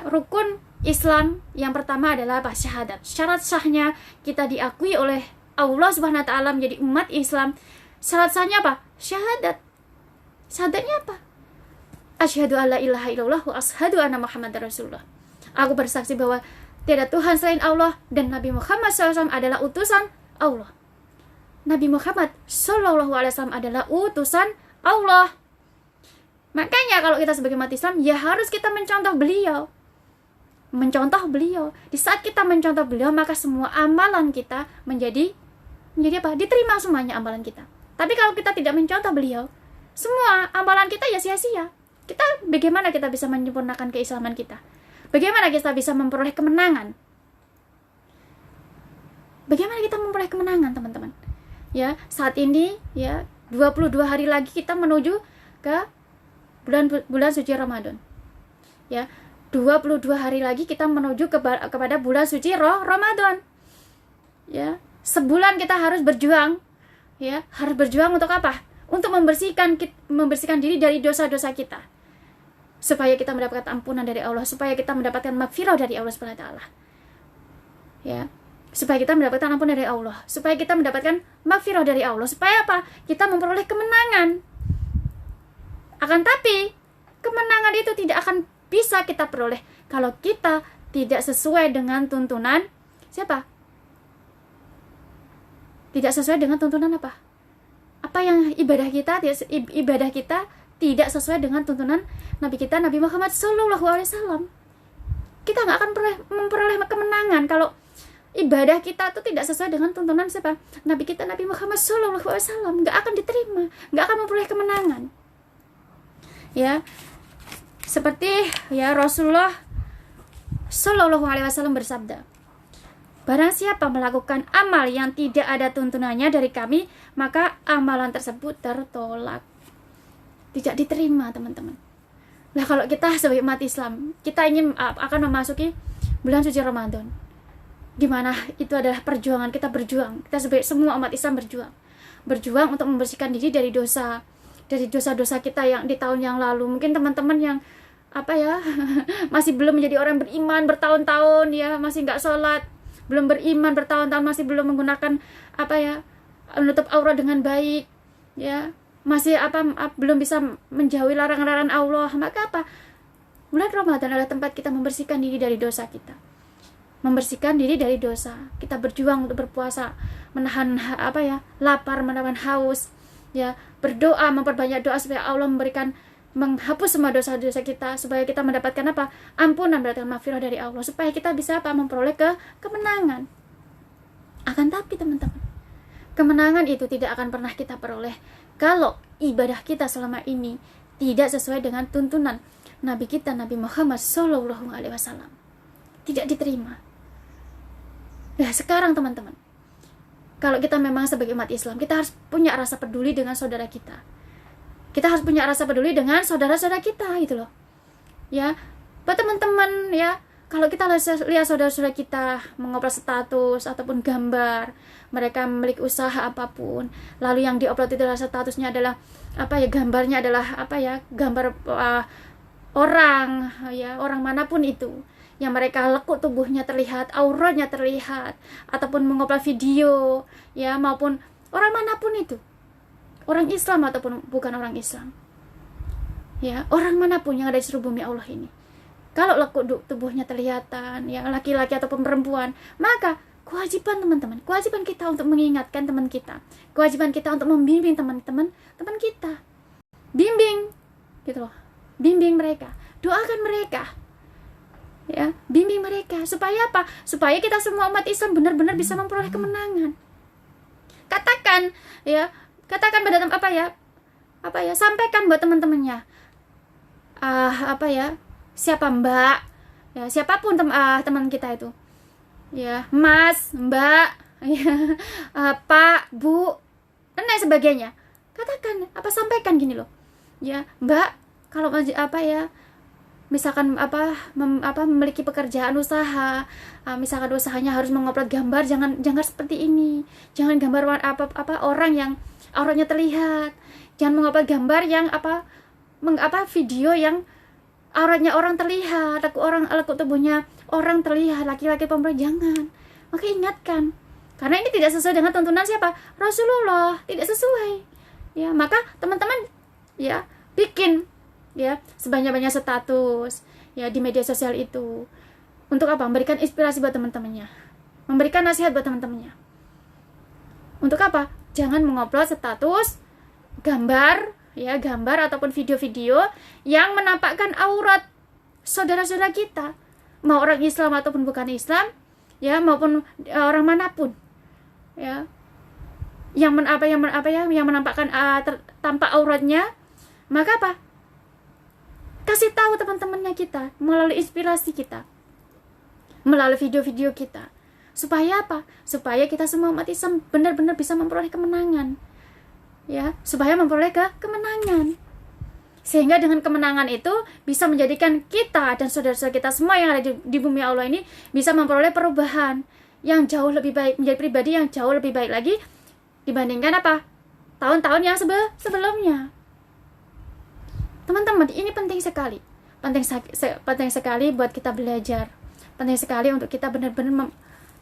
rukun Islam yang pertama adalah syahadat. Syarat sahnya kita diakui oleh Allah Subhanahu wa taala menjadi umat Islam. Syarat sahnya apa? Syahadat. Syahadatnya apa? Asyhadu alla ilaha illallah wa asyhadu anna Muhammadar Rasulullah. Aku bersaksi bahwa tiada Tuhan selain Allah dan Nabi Muhammad SAW adalah utusan Allah. Nabi Muhammad SAW adalah utusan Allah. Makanya kalau kita sebagai umat Islam, harus kita mencontoh beliau. Mencontoh beliau. Di saat kita mencontoh beliau, maka semua amalan kita menjadi diterima semuanya amalan kita. Tapi kalau kita tidak mencontoh beliau, semua amalan kita sia-sia. Bagaimana kita bisa menyempurnakan keislaman kita? Bagaimana kita bisa memperoleh kemenangan? Bagaimana kita memperoleh kemenangan, teman-teman? Ya, saat ini ya 22 hari lagi kita menuju ke bulan suci Ramadan. Ya, 22 hari lagi kita menuju kepada bulan suci Ramadan. Ya, sebulan kita harus berjuang. Ya, harus berjuang untuk apa? Untuk membersihkan diri dari dosa-dosa kita. Supaya kita mendapatkan ampunan dari Allah, supaya kita mendapatkan maghfirah dari Allah Subhanahu wa taala. Ya. Supaya kita mendapatkan ampunan dari Allah, supaya kita mendapatkan maghfirah dari Allah, supaya apa? Kita memperoleh kemenangan. Akan tapi kemenangan itu tidak akan bisa kita peroleh kalau kita tidak sesuai dengan tuntunan siapa? Tidak sesuai dengan tuntunan apa? Apa yang ibadah kita tidak sesuai dengan tuntunan Nabi kita, Nabi Muhammad SAW. Kita nggak akan memperoleh kemenangan kalau ibadah kita itu tidak sesuai dengan tuntunan siapa? Nabi kita, Nabi Muhammad SAW. Nggak akan diterima, nggak akan memperoleh kemenangan. Ya, seperti ya Rasulullah SAW bersabda, barang siapa melakukan amal yang tidak ada tuntunannya dari kami, maka amalan tersebut tertolak, tidak diterima, teman-teman. Nah, kalau kita sebagai umat Islam, kita ingin akan memasuki bulan suci Ramadan, di mana itu adalah perjuangan, kita berjuang, kita sebagai semua umat Islam berjuang untuk membersihkan diri dari dosa-dosa kita yang di tahun yang lalu. Mungkin teman-teman yang masih belum menjadi orang beriman bertahun-tahun, ya masih nggak sholat, belum beriman bertahun-tahun, masih belum menggunakan menutup aurat dengan baik, ya masih belum bisa menjauhi larangan-larangan Allah. Maka bulan Ramadan adalah tempat kita membersihkan diri dari dosa kita, membersihkan diri dari dosa. Kita berjuang untuk berpuasa, menahan lapar, menahan haus, ya berdoa, memperbanyak doa supaya Allah menghapus semua dosa-dosa kita, supaya kita mendapatkan ampunan, mendapatkan maghfirah dari Allah, supaya kita bisa memperoleh kemenangan. Akan tapi teman-teman, kemenangan itu tidak akan pernah kita peroleh kalau ibadah kita selama ini tidak sesuai dengan tuntunan Nabi kita, Nabi Muhammad SAW. Tidak diterima. Nah, sekarang teman-teman, kalau kita memang sebagai umat Islam, kita harus punya rasa peduli dengan saudara kita. Kita harus punya rasa peduli dengan saudara-saudara kita, gitu loh. Ya, buat teman-teman, ya, kalau kita lihat saudara-saudara kita mengupload status ataupun gambar, mereka memiliki usaha apapun, lalu yang diupload itu adalah statusnya adalah gambarnya adalah gambar orang, ya, orang manapun itu, yang mereka lekuk tubuhnya terlihat, auratnya terlihat, ataupun mengupload video, ya, maupun orang manapun itu, orang Islam ataupun bukan orang Islam, ya, orang manapun yang ada di seluruh bumi Allah ini, kalau lekuk tubuhnya kelihatan, ya, laki-laki ataupun perempuan, maka kewajiban teman-teman, kewajiban kita untuk mengingatkan teman kita, kewajiban kita untuk membimbing teman-teman kita, bimbing, gitu loh, bimbing mereka, doakan mereka, ya, bimbing mereka, supaya apa? Supaya kita semua umat Islam benar-benar bisa memperoleh kemenangan. Katakan pada sampaikan buat teman-temannya, siapa Mbak, ya, siapapun teman kita itu, ya, Mas, Mbak, ya, Pak, Bu, dan lain sebagainya. Katakan, sampaikan gini loh, ya, Mbak, kalau misalkan memiliki pekerjaan usaha, misalkan usahanya harus mengupload gambar, jangan seperti ini, jangan gambar orang yang auratnya terlihat, jangan mengupload gambar yang video yang auratnya orang terlihat, lekuk tubuhnya orang terlihat, laki-laki perempuan, jangan. Maka ingatkan, karena ini tidak sesuai dengan tuntunan siapa? Rasulullah, tidak sesuai. Ya, maka teman-teman, ya, bikin, ya, sebanyak-banyak status, ya, di media sosial itu, untuk memberikan inspirasi buat teman-temannya, memberikan nasihat buat teman-temannya. Untuk jangan mengupload status gambar, ya, gambar ataupun video-video yang menampakkan aurat saudara-saudara kita, mau orang Islam ataupun bukan Islam, ya, maupun orang manapun, ya, yang menampakkan tampak auratnya, maka kasih tahu teman-temannya kita melalui inspirasi kita, melalui video-video kita. Supaya apa? Supaya kita semua umat Islam benar-benar bisa memperoleh kemenangan. Ya, supaya memperoleh kemenangan. Sehingga dengan kemenangan itu bisa menjadikan kita dan saudara-saudara kita semua yang ada di bumi Allah ini bisa memperoleh perubahan yang jauh lebih baik, menjadi pribadi yang jauh lebih baik lagi dibandingkan apa? Tahun-tahun yang sebelumnya. Teman-teman, ini penting sekali. Penting sekali buat kita belajar. Penting sekali untuk kita benar-benar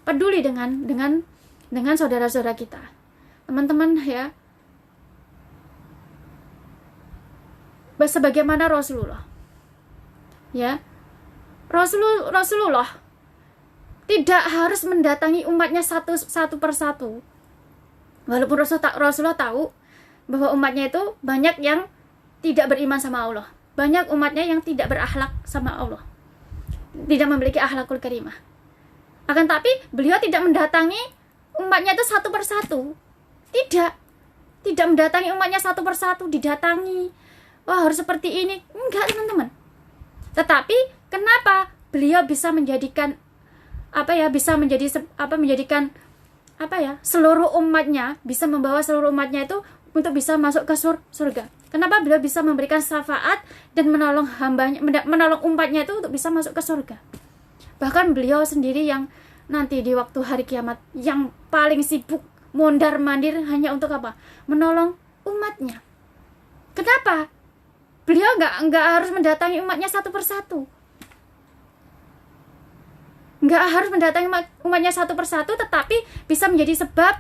peduli dengan saudara-saudara kita. Teman-teman ya. Sebagaimana Rasulullah. Ya. Rasulullah tidak harus mendatangi umatnya satu persatu. Walaupun Rasulullah tahu bahwa umatnya itu banyak yang tidak beriman sama Allah. Banyak umatnya yang tidak berakhlak sama Allah. Tidak memiliki akhlakul karimah. Akan tapi beliau tidak mendatangi umatnya itu satu persatu. Tidak mendatangi umatnya satu persatu, didatangi. Wah, harus seperti ini. Enggak, teman-teman. Tetapi kenapa beliau bisa menjadikan seluruh umatnya, bisa membawa seluruh umatnya itu untuk bisa masuk ke surga. Kenapa beliau bisa memberikan syafaat dan menolong umatnya itu untuk bisa masuk ke surga? Bahkan beliau sendiri yang nanti di waktu hari kiamat yang paling sibuk mondar-mandir hanya untuk apa? Menolong umatnya. Kenapa? Beliau nggak harus mendatangi umatnya satu persatu. Nggak harus mendatangi umatnya satu persatu, tetapi bisa menjadi sebab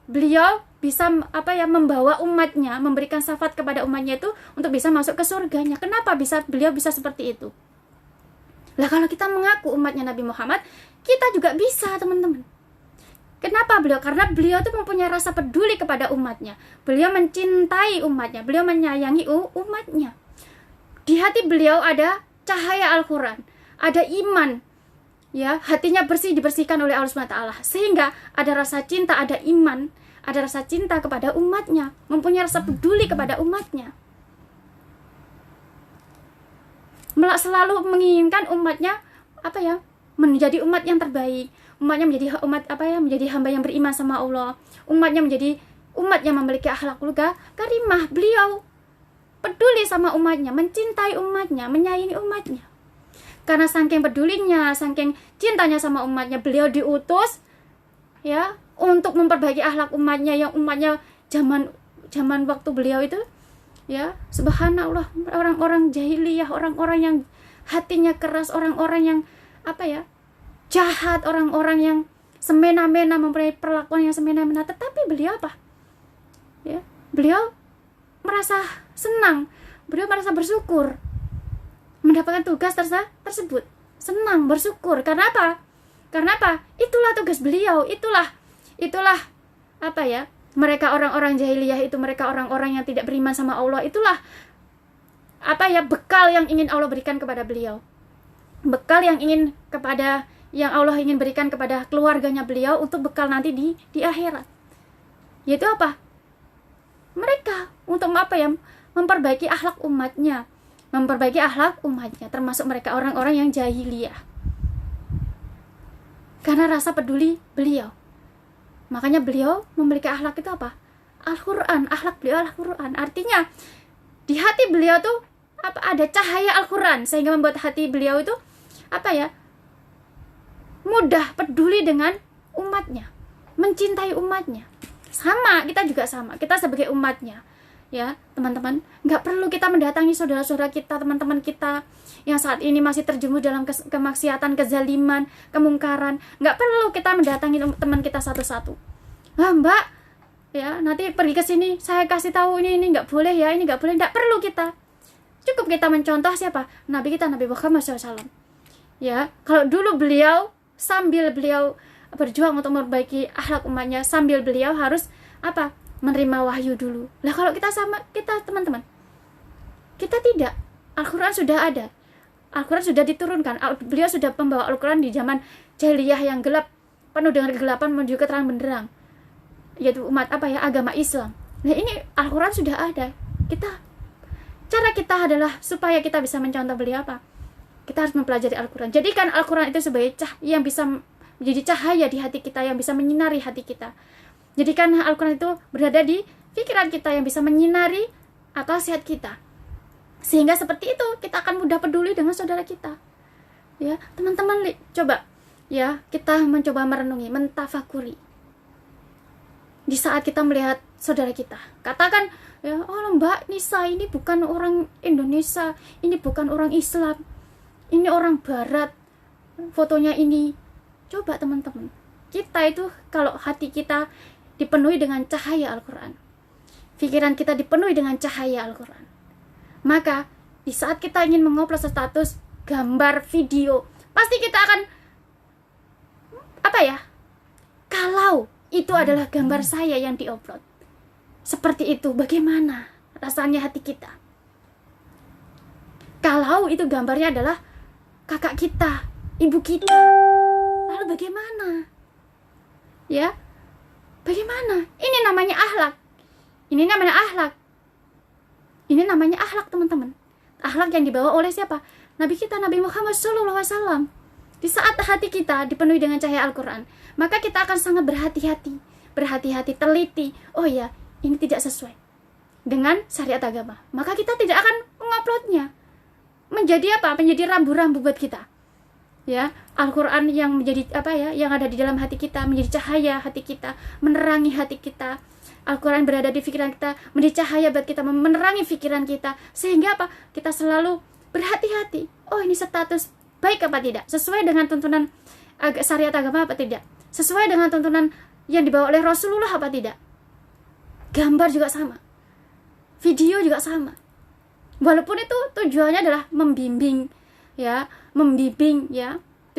beliau bisa membawa umatnya, memberikan syafaat kepada umatnya itu untuk bisa masuk ke surganya. Kenapa beliau bisa seperti itu? Lah kalau kita mengaku umatnya Nabi Muhammad, kita juga bisa, teman-teman. Kenapa beliau? Karena beliau itu mempunyai rasa peduli kepada umatnya. Beliau mencintai umatnya, beliau menyayangi umatnya. Di hati beliau ada cahaya Al-Quran, ada iman. Ya, hatinya dibersihkan oleh Allah SWT. Sehingga ada rasa cinta, ada iman, ada rasa cinta kepada umatnya, mempunyai rasa peduli kepada umatnya. Selalu menginginkan umatnya menjadi umat yang terbaik. Umatnya menjadi menjadi hamba yang beriman sama Allah. Umatnya menjadi umat yang memiliki akhlakul karimah. Beliau peduli sama umatnya, mencintai umatnya, menyayangi umatnya. Karena saking pedulinya, saking cintanya sama umatnya, beliau diutus ya untuk memperbaiki akhlak umatnya, yang umatnya zaman waktu beliau itu ya, subhanallah, orang-orang jahiliyah, orang-orang yang hatinya keras, orang-orang yang jahat, orang-orang yang semena-mena, mempunyai perlakuan yang semena-mena. Tetapi beliau ya, beliau merasa senang, beliau merasa bersyukur mendapatkan tugas tersebut, senang, bersyukur. Karena apa? Itulah tugas beliau, itulah mereka orang-orang jahiliyah itu, mereka orang-orang yang tidak beriman sama Allah, itulah bekal yang ingin Allah berikan kepada beliau, bekal yang Allah ingin berikan kepada keluarganya beliau untuk bekal nanti di akhirat, yaitu mereka untuk memperbaiki akhlak umatnya, termasuk mereka orang-orang yang jahiliyah. Karena rasa peduli beliau, makanya beliau memiliki akhlak itu Al-Quran. Akhlak beliau Al-Quran. Artinya di hati beliau tuh ada cahaya Al-Quran, sehingga membuat hati beliau itu mudah peduli dengan umatnya, mencintai umatnya. Sama, kita juga sama. Kita sebagai umatnya, ya teman-teman, nggak perlu kita mendatangi saudara-saudara kita, teman-teman kita yang saat ini masih terjerumus dalam kemaksiatan, kezaliman, kemungkaran. Nggak perlu kita mendatangi teman kita satu-satu. Mbak, ya nanti pergi ke sini, saya kasih tahu ini nggak boleh ya, ini nggak boleh. Nggak perlu kita. Cukup kita mencontoh siapa? Nabi kita, Nabi Muhammad SAW. Ya, kalau dulu sambil beliau berjuang untuk memperbaiki akhlak umatnya, sambil beliau harus menerima wahyu dulu. Lah kalau kita teman-teman, kita tidak. Al-Quran sudah ada, Al-Quran sudah diturunkan, beliau sudah membawa Al-Quran di zaman jahiliyah yang gelap, penuh dengan kegelapan menuju ke terang benderang, yaitu umat agama Islam. Nah ini Al-Quran sudah ada. Cara kita bisa mencontoh beliau apa? Kita harus mempelajari Al-Quran. Jadikan Al-Quran itu sebagai yang bisa menjadi cahaya di hati kita, yang bisa menyinari hati kita. Jadikan Al-Quran itu berada di pikiran kita, yang bisa menyinari akal sehat kita. Sehingga seperti itu kita akan mudah peduli dengan saudara kita. Ya, teman-teman coba ya, kita mencoba merenungi, mentafakuri. Di saat kita melihat saudara kita, katakan ya, oh Mbak Nisa ini bukan orang Indonesia, ini bukan orang Islam, ini orang Barat, fotonya ini. Coba teman-teman, kita itu kalau hati kita dipenuhi dengan cahaya Al-Quran, pikiran kita dipenuhi dengan cahaya Al-Quran, maka di saat kita ingin mengupload status gambar, video, pasti kita akan kalau itu adalah gambar saya yang diupload, seperti itu, bagaimana rasanya hati kita? Kalau itu gambarnya adalah kakak kita, ibu kita, lalu bagaimana? Ya, bagaimana? Ini namanya akhlak. Ini namanya akhlak. Ini namanya akhlak, teman-teman. Akhlak yang dibawa oleh siapa? Nabi kita, Nabi Muhammad SAW. Di saat hati kita dipenuhi dengan cahaya Al-Quran, maka kita akan sangat berhati-hati, teliti. Oh ya, ini tidak sesuai dengan syariat agama, maka kita tidak akan menguploadnya. Menjadi apa? Menjadi rambu-rambu buat kita. Ya, Al-Quran yang menjadi yang ada di dalam hati kita, menjadi cahaya hati kita, menerangi hati kita. Al-Quran berada di pikiran kita, menjadi cahaya buat kita, menerangi pikiran kita, sehingga apa? Kita selalu berhati-hati. Oh, ini status baik apa tidak? Sesuai dengan tuntunan syariat agama apa tidak? Sesuai dengan tuntunan yang dibawa oleh Rasulullah apa tidak? Gambar juga sama, video juga sama. Walaupun itu tujuannya adalah membimbing ya.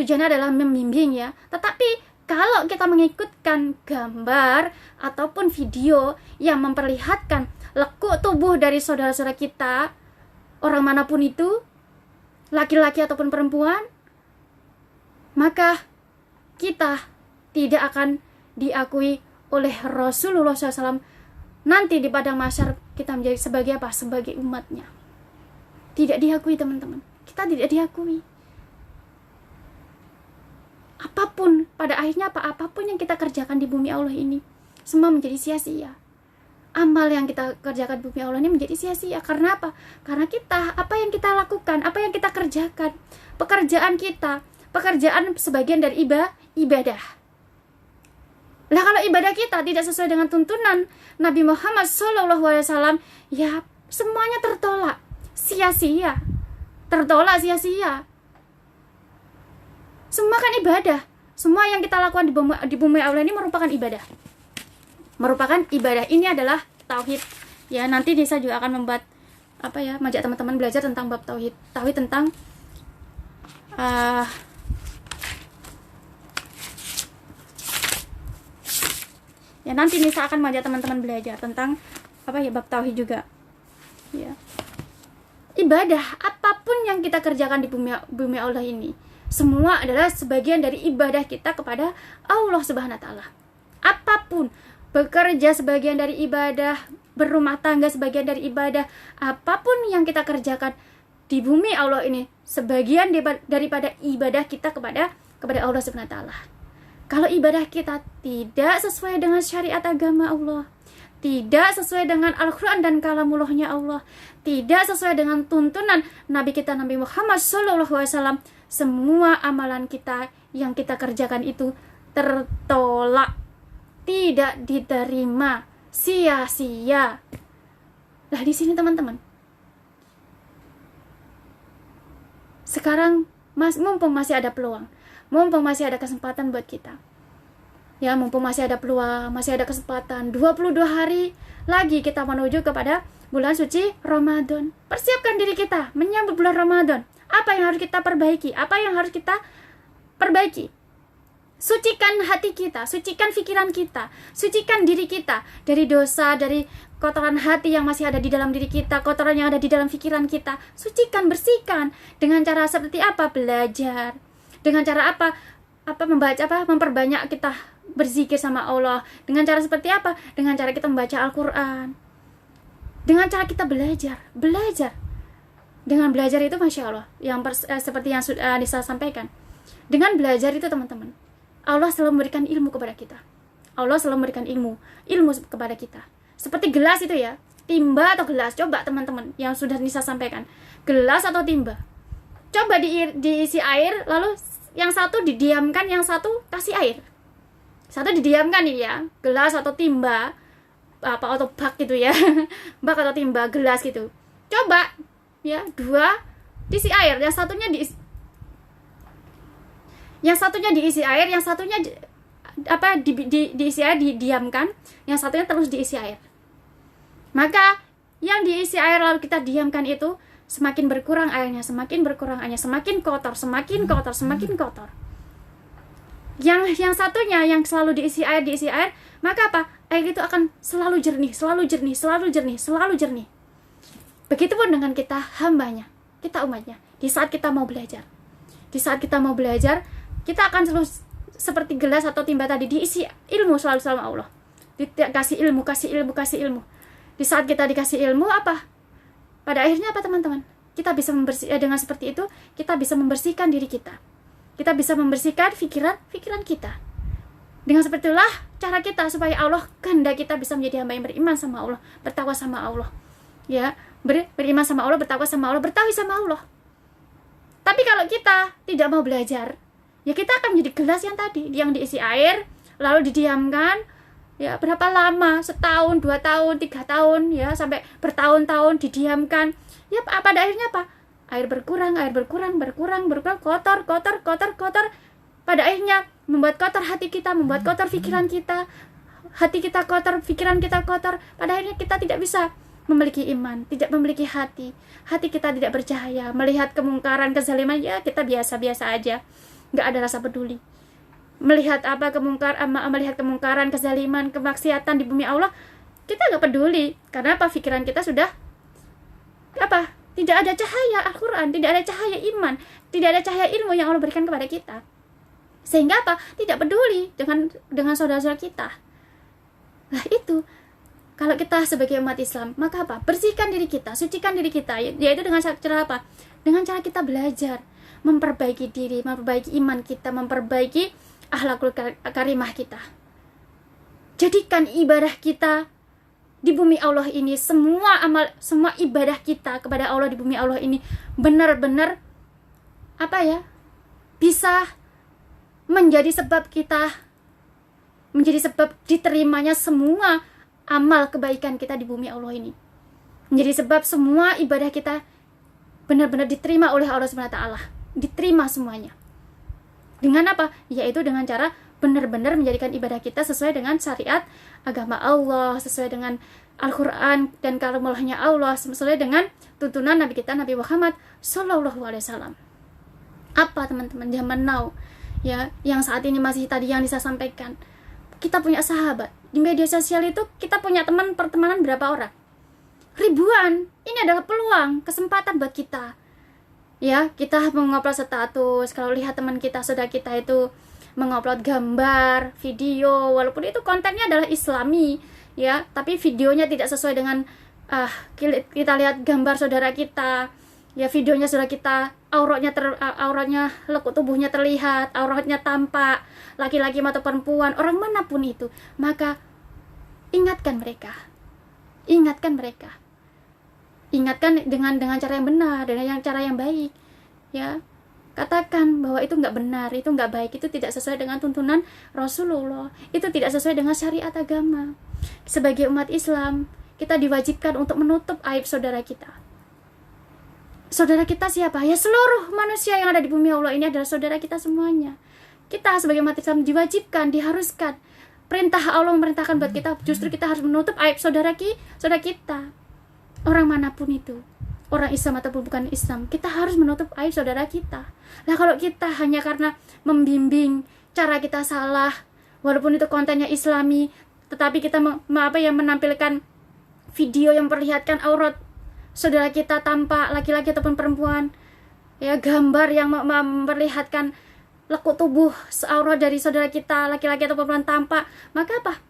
Tujuannya adalah membimbing ya. Tetapi kalau kita mengikutkan gambar ataupun video yang memperlihatkan lekuk tubuh dari saudara-saudara kita, orang manapun itu, laki-laki ataupun perempuan, maka kita tidak akan diakui oleh Rasulullah SAW. Nanti di padang mahsyar kita menjadi sebagai apa? Sebagai umatnya. Tidak diakui, teman-teman. Kita tidak diakui. Apapun, pada akhirnya apapun yang kita kerjakan di bumi Allah ini, semua menjadi sia-sia. Amal yang kita kerjakan di bumi Allah ini menjadi sia-sia. Karena apa? Karena kita, apa yang kita lakukan, apa yang kita kerjakan, pekerjaan sebagian dari ibadah. Lah kalau ibadah kita tidak sesuai dengan tuntunan Nabi Muhammad SAW, ya semuanya tertolak, sia-sia. Semua kan ibadah. Semua yang kita lakukan di bumi Allah ini merupakan ibadah. Ini adalah tauhid. Ya, nanti Nisa juga akan membuat mengajak teman-teman belajar tentang bab tauhid. Tauhid tentang nanti Nisa akan mengajak teman-teman belajar tentang bab tauhid juga. Ya. Ibadah apapun yang kita kerjakan di bumi Allah ini, semua adalah sebagian dari ibadah kita kepada Allah Subhanahu wa taala. Apapun, bekerja sebagian dari ibadah, berumah tangga sebagian dari ibadah, apapun yang kita kerjakan di bumi Allah ini sebagian daripada ibadah kita kepada Allah Subhanahu wa taala. Kalau ibadah kita tidak sesuai dengan syariat agama Allah, tidak sesuai dengan Al-Quran dan kalamullahnya Allah, tidak sesuai dengan tuntunan Nabi kita Nabi Muhammad SAW, semua amalan kita yang kita kerjakan itu tertolak, tidak diterima, sia-sia. Nah, di sini teman-teman, sekarang mumpung masih ada peluang, mumpung masih ada kesempatan buat kita, ya, mumpung masih ada peluang, masih ada kesempatan, 22 hari lagi kita menuju kepada bulan suci Ramadan. Persiapkan diri kita menyambut bulan Ramadan. Apa yang harus kita perbaiki? Apa yang harus kita perbaiki? Sucikan hati kita, sucikan pikiran kita, sucikan diri kita dari dosa, dari kotoran hati yang masih ada di dalam diri kita, kotoran yang ada di dalam pikiran kita. Sucikan, bersihkan. Dengan cara seperti apa? Belajar. Dengan cara apa? Membaca, memperbanyak kita berzikir sama Allah. Dengan cara seperti apa? Dengan cara kita membaca Al-Quran. Dengan cara kita belajar. Dengan belajar itu Masya Allah, seperti yang sudah Nisa sampaikan, dengan belajar itu teman-teman, Allah selalu memberikan ilmu kepada kita. Allah selalu memberikan ilmu kepada kita. Seperti gelas itu ya, timba atau gelas. Coba teman-teman yang sudah Nisa sampaikan, gelas atau timba, coba diisi air, lalu yang satu didiamkan, yang satu kasih air. Satu didiamkan nih ya, gelas atau timba, atau bak gitu ya, bak atau timba, gelas gitu. Coba ya, dua diisi air, yang satunya diisi air, yang satunya diisi air, didiamkan, yang satunya terus diisi air. Maka yang diisi air lalu kita diamkan itu semakin berkurang airnya, semakin kotor. Yang satunya yang selalu diisi air, maka apa? Air itu akan selalu jernih. Begitupun dengan kita hambanya, kita umatnya. Di saat kita mau belajar, kita akan selalu seperti gelas atau timba tadi, diisi ilmu selalu sama Allah. Dikasih ilmu. Di saat kita dikasih ilmu apa? Pada akhirnya apa teman-teman? Kita bisa dengan seperti itu, kita bisa membersihkan diri kita. Kita bisa membersihkan pikiran kita. Dengan seperti itulah cara kita supaya Allah kehendak kita bisa menjadi hamba yang beriman sama Allah, bertakwa sama Allah. Ya, beriman sama Allah, bertakwa sama Allah, bertauhid sama Allah. Tapi kalau kita tidak mau belajar, ya kita akan menjadi gelas yang tadi, yang diisi air, lalu didiamkan, ya berapa lama, 1 tahun, 2 tahun, 3 tahun, ya sampai bertahun-tahun didiamkan. Ya pada akhirnya apa? Air berkurang, kotor. Pada akhirnya membuat kotor hati kita, membuat kotor pikiran kita. Hati kita kotor, pikiran kita kotor. Pada akhirnya kita tidak bisa memiliki iman, tidak memiliki hati. Hati kita tidak bercahaya. Melihat kemungkaran, kezaliman, ya kita biasa-biasa aja. Nggak ada rasa peduli. Melihat kemungkaran, kezaliman, kemaksiatan di bumi Allah, kita nggak peduli. Karena apa? Pikiran kita sudah tidak ada cahaya Al-Quran, tidak ada cahaya iman, tidak ada cahaya ilmu yang Allah berikan kepada kita. Sehingga apa? Tidak peduli dengan saudara-saudara kita. Nah itu, kalau kita sebagai umat Islam, maka apa? Bersihkan diri kita, sucikan diri kita, yaitu dengan cara apa? Dengan cara kita belajar, memperbaiki diri, memperbaiki iman kita, memperbaiki akhlakul karimah kita. Jadikan ibadah kita di bumi Allah ini, semua ibadah kita kepada Allah di bumi Allah ini benar-benar bisa menjadi sebab diterimanya semua amal kebaikan kita di bumi Allah ini. Menjadi sebab semua ibadah kita benar-benar diterima oleh Allah SWT. Diterima semuanya. Dengan apa? Yaitu dengan cara benar-benar menjadikan ibadah kita sesuai dengan syariat agama Allah, sesuai dengan Al-Quran dan kalamullahnya Allah, sesuai dengan tuntunan Nabi kita, Nabi Muhammad SAW. Apa teman-teman zaman now, ya, yang saat ini masih tadi yang bisa sampaikan, kita punya sahabat di media sosial itu, kita punya pertemanan berapa orang? Ribuan. Ini adalah peluang, kesempatan buat kita. Ya, kita mengupload status, kalau lihat teman kita, saudara kita itu mengupload gambar, video, walaupun itu kontennya adalah Islami, ya, tapi videonya tidak sesuai dengan kita lihat gambar saudara kita, ya, videonya saudara kita, auratnya lekuk tubuhnya terlihat, auratnya tampak, laki-laki atau perempuan, orang manapun itu, maka ingatkan mereka, dengan cara yang benar, dengan cara yang baik, ya. Katakan bahwa itu nggak benar, itu nggak baik, itu tidak sesuai dengan tuntunan Rasulullah, itu tidak sesuai dengan syariat agama. Sebagai umat Islam, kita diwajibkan untuk menutup aib saudara kita. Saudara kita siapa? Ya seluruh manusia yang ada di bumi Allah ini adalah saudara kita semuanya. Kita sebagai umat Islam diwajibkan, diharuskan. Perintah Allah memerintahkan buat kita, justru kita harus menutup aib saudara kita. Orang manapun itu, orang Islam ataupun bukan Islam, kita harus menutup aib saudara kita. Nah, kalau kita hanya karena membimbing, cara kita salah, walaupun itu kontennya Islami, tetapi kita menampilkan video yang memperlihatkan aurat saudara kita tampak, laki-laki ataupun perempuan, ya, gambar yang memperlihatkan lekuk tubuh aurat dari saudara kita, laki-laki ataupun perempuan tampak, maka apa?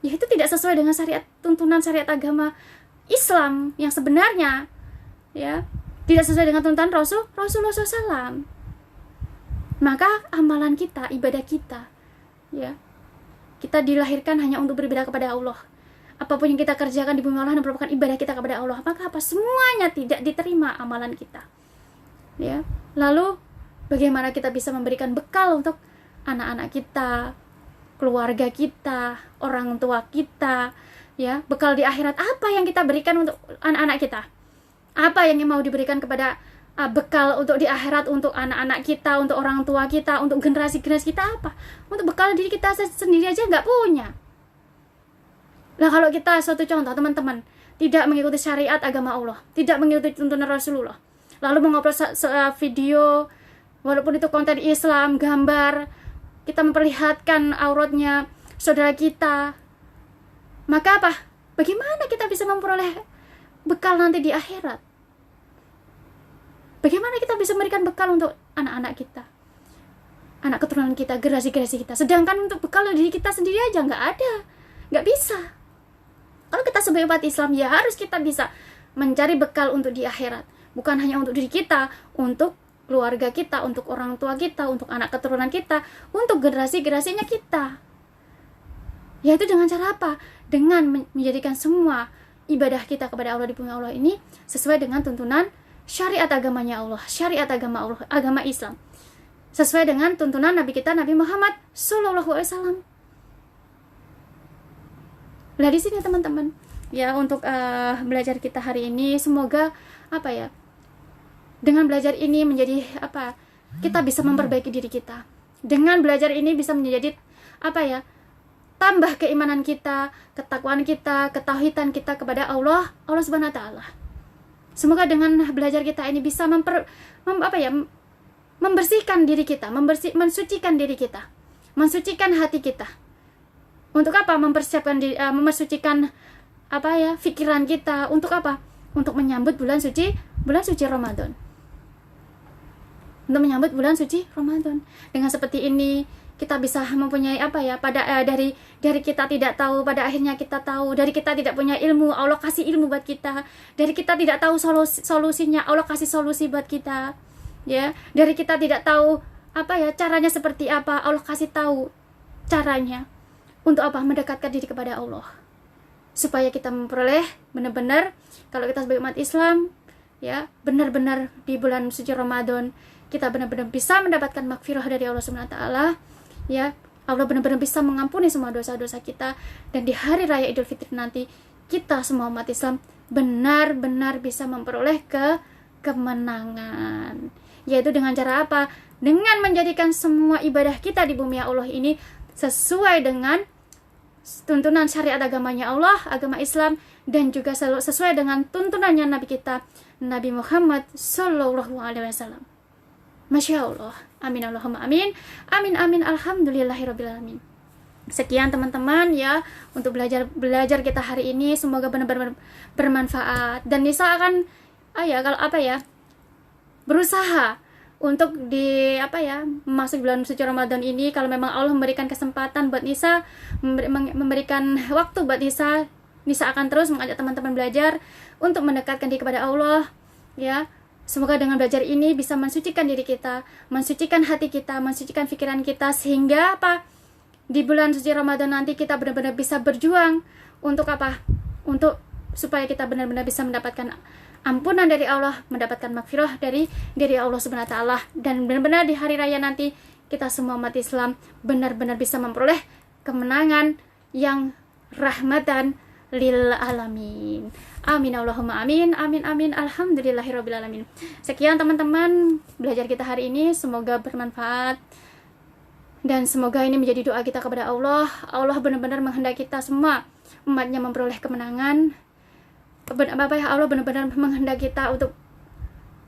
Ya itu tidak sesuai dengan tuntunan syariat agama Islam yang sebenarnya, ya, tidak sesuai dengan tuntunan Rasulullah SAW, maka amalan kita, ibadah kita, ya, kita dilahirkan hanya untuk beribadah kepada Allah. Apapun yang kita kerjakan di bumi Allah merupakan ibadah kita kepada Allah. Maka apa? Semuanya tidak diterima amalan kita. Ya. Lalu bagaimana kita bisa memberikan bekal untuk anak-anak kita, keluarga kita, orang tua kita, ya, bekal di akhirat. Apa yang kita berikan untuk anak-anak kita? Apa yang mau diberikan kepada bekal untuk di akhirat, untuk anak-anak kita, untuk orang tua kita, untuk generasi-generasi kita apa? Untuk bekal diri kita sendiri aja nggak punya. Nah, kalau kita, suatu contoh teman-teman, tidak mengikuti syariat agama Allah, tidak mengikuti tuntunan Rasulullah, lalu mengupload video, walaupun itu konten Islam, gambar, kita memperlihatkan auratnya saudara kita, maka apa? Bagaimana kita bisa memperoleh bekal nanti di akhirat? Bagaimana kita bisa memberikan bekal untuk anak-anak kita, anak keturunan kita, generasi-generasi kita, sedangkan untuk bekal diri kita sendiri aja nggak ada, nggak bisa. Kalau kita sebagai umat Islam, ya harus kita bisa mencari bekal untuk di akhirat. Bukan hanya untuk diri kita, untuk keluarga kita, untuk orang tua kita, untuk anak keturunan kita, untuk generasi-generasinya kita. Yaitu dengan cara apa? Dengan menjadikan semua ibadah kita kepada Allah di bumi Allah ini sesuai dengan tuntunan syariat agamanya Allah, syariat agama Allah, agama Islam. Sesuai dengan tuntunan Nabi kita, Nabi Muhammad SAW. Nah, di sini teman-teman, ya, untuk belajar kita hari ini, semoga apa ya, dengan belajar ini menjadi apa, kita bisa memperbaiki diri kita. Dengan belajar ini bisa menjadi apa ya, tambah keimanan kita, ketakwaan kita, ketauhidan kita kepada Allah Subhanahu wa taala. Semoga dengan belajar kita ini bisa membersihkan diri kita, mensucikan diri kita, mensucikan hati kita. Untuk apa? Mempersucikan apa ya, pikiran kita. Untuk apa? Untuk menyambut bulan suci Ramadan. Untuk menyambut bulan suci Ramadan. Dengan seperti ini kita bisa mempunyai apa ya? Dari kita tidak tahu, pada akhirnya kita tahu. Dari kita tidak punya ilmu, Allah kasih ilmu buat kita. Dari kita tidak tahu solusinya, Allah kasih solusi buat kita. Ya, dari kita tidak tahu apa ya, caranya seperti apa, Allah kasih tahu caranya. Untuk apa? Mendekatkan diri kepada Allah, supaya kita memperoleh benar-benar, kalau kita sebagai umat Islam, ya, benar-benar di bulan suci Ramadan kita benar-benar bisa mendapatkan maghfirah dari Allah Subhanahu wa taala, ya. Allah benar-benar bisa mengampuni semua dosa-dosa kita, dan di hari raya Idul Fitri nanti kita semua umat Islam benar-benar bisa memperoleh kemenangan. Yaitu dengan cara apa? Dengan menjadikan semua ibadah kita di bumi Allah ini sesuai dengan tuntunan syariat agamanya Allah, agama Islam, dan juga sesuai dengan tuntunannya Nabi kita, Nabi Muhammad SAW. Masya Allah. Amin Allahumma amin. Amin amin alhamdulillahirrabbilalamin. Sekian teman-teman ya, untuk belajar kita hari ini, semoga benar-benar bermanfaat. Dan Nisa akan berusaha untuk masuk bulan suci Ramadan ini. Kalau memang Allah memberikan kesempatan buat Nisa, memberikan waktu buat Nisa akan terus mengajak teman-teman belajar untuk mendekatkan diri kepada Allah, ya. Semoga dengan belajar ini bisa mensucikan diri kita, mensucikan hati kita, mensucikan pikiran kita, sehingga apa? Di bulan suci Ramadan nanti kita benar-benar bisa berjuang untuk apa? Untuk supaya kita benar-benar bisa mendapatkan ampunan dari Allah, mendapatkan maghfirah dari Allah Subhanahu wa taala, dan benar-benar di hari raya nanti kita semua umat Islam benar-benar bisa memperoleh kemenangan yang rahmatan lil alamin. Amin Allahumma amin. Amin amin alhamdulillahirabbil alamin. Sekian teman-teman belajar kita hari ini, semoga bermanfaat dan semoga ini menjadi doa kita kepada Allah. Allah benar-benar menghendaki kita semua umatnya memperoleh kemenangan. Allah benar-benar menghendaki kita untuk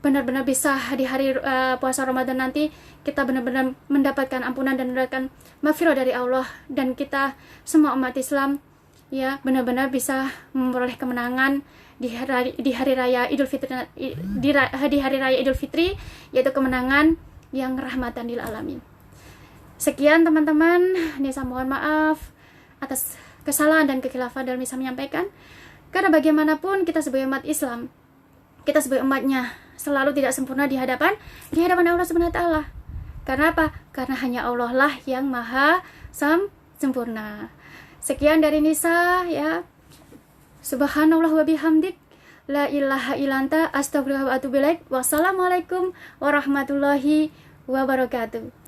benar-benar bisa di hari puasa Ramadan nanti kita benar-benar mendapatkan ampunan dan mendapatkan maghfirah dari Allah, dan kita semua umat Islam ya benar-benar bisa memperoleh kemenangan di hari raya Idul Fitri, di hari raya Idul Fitri, yaitu kemenangan yang rahmatan lil alamin. Sekian teman-teman, Nisa mohon maaf atas kesalahan dan kekhilafan dalam Nisa menyampaikan. Karena bagaimanapun kita sebagai umat Islam, kita sebagai umatnya selalu tidak sempurna di hadapan Allah Subhanahu wa taala. Karena apa? Karena hanya Allah lah yang maha sempurna. Sekian dari Nisa ya. Subhanallah wa bihamdik, la ilaha illallah, astagfirullah wa atubu ilaik. Wassalamualaikum warahmatullahi wabarakatuh.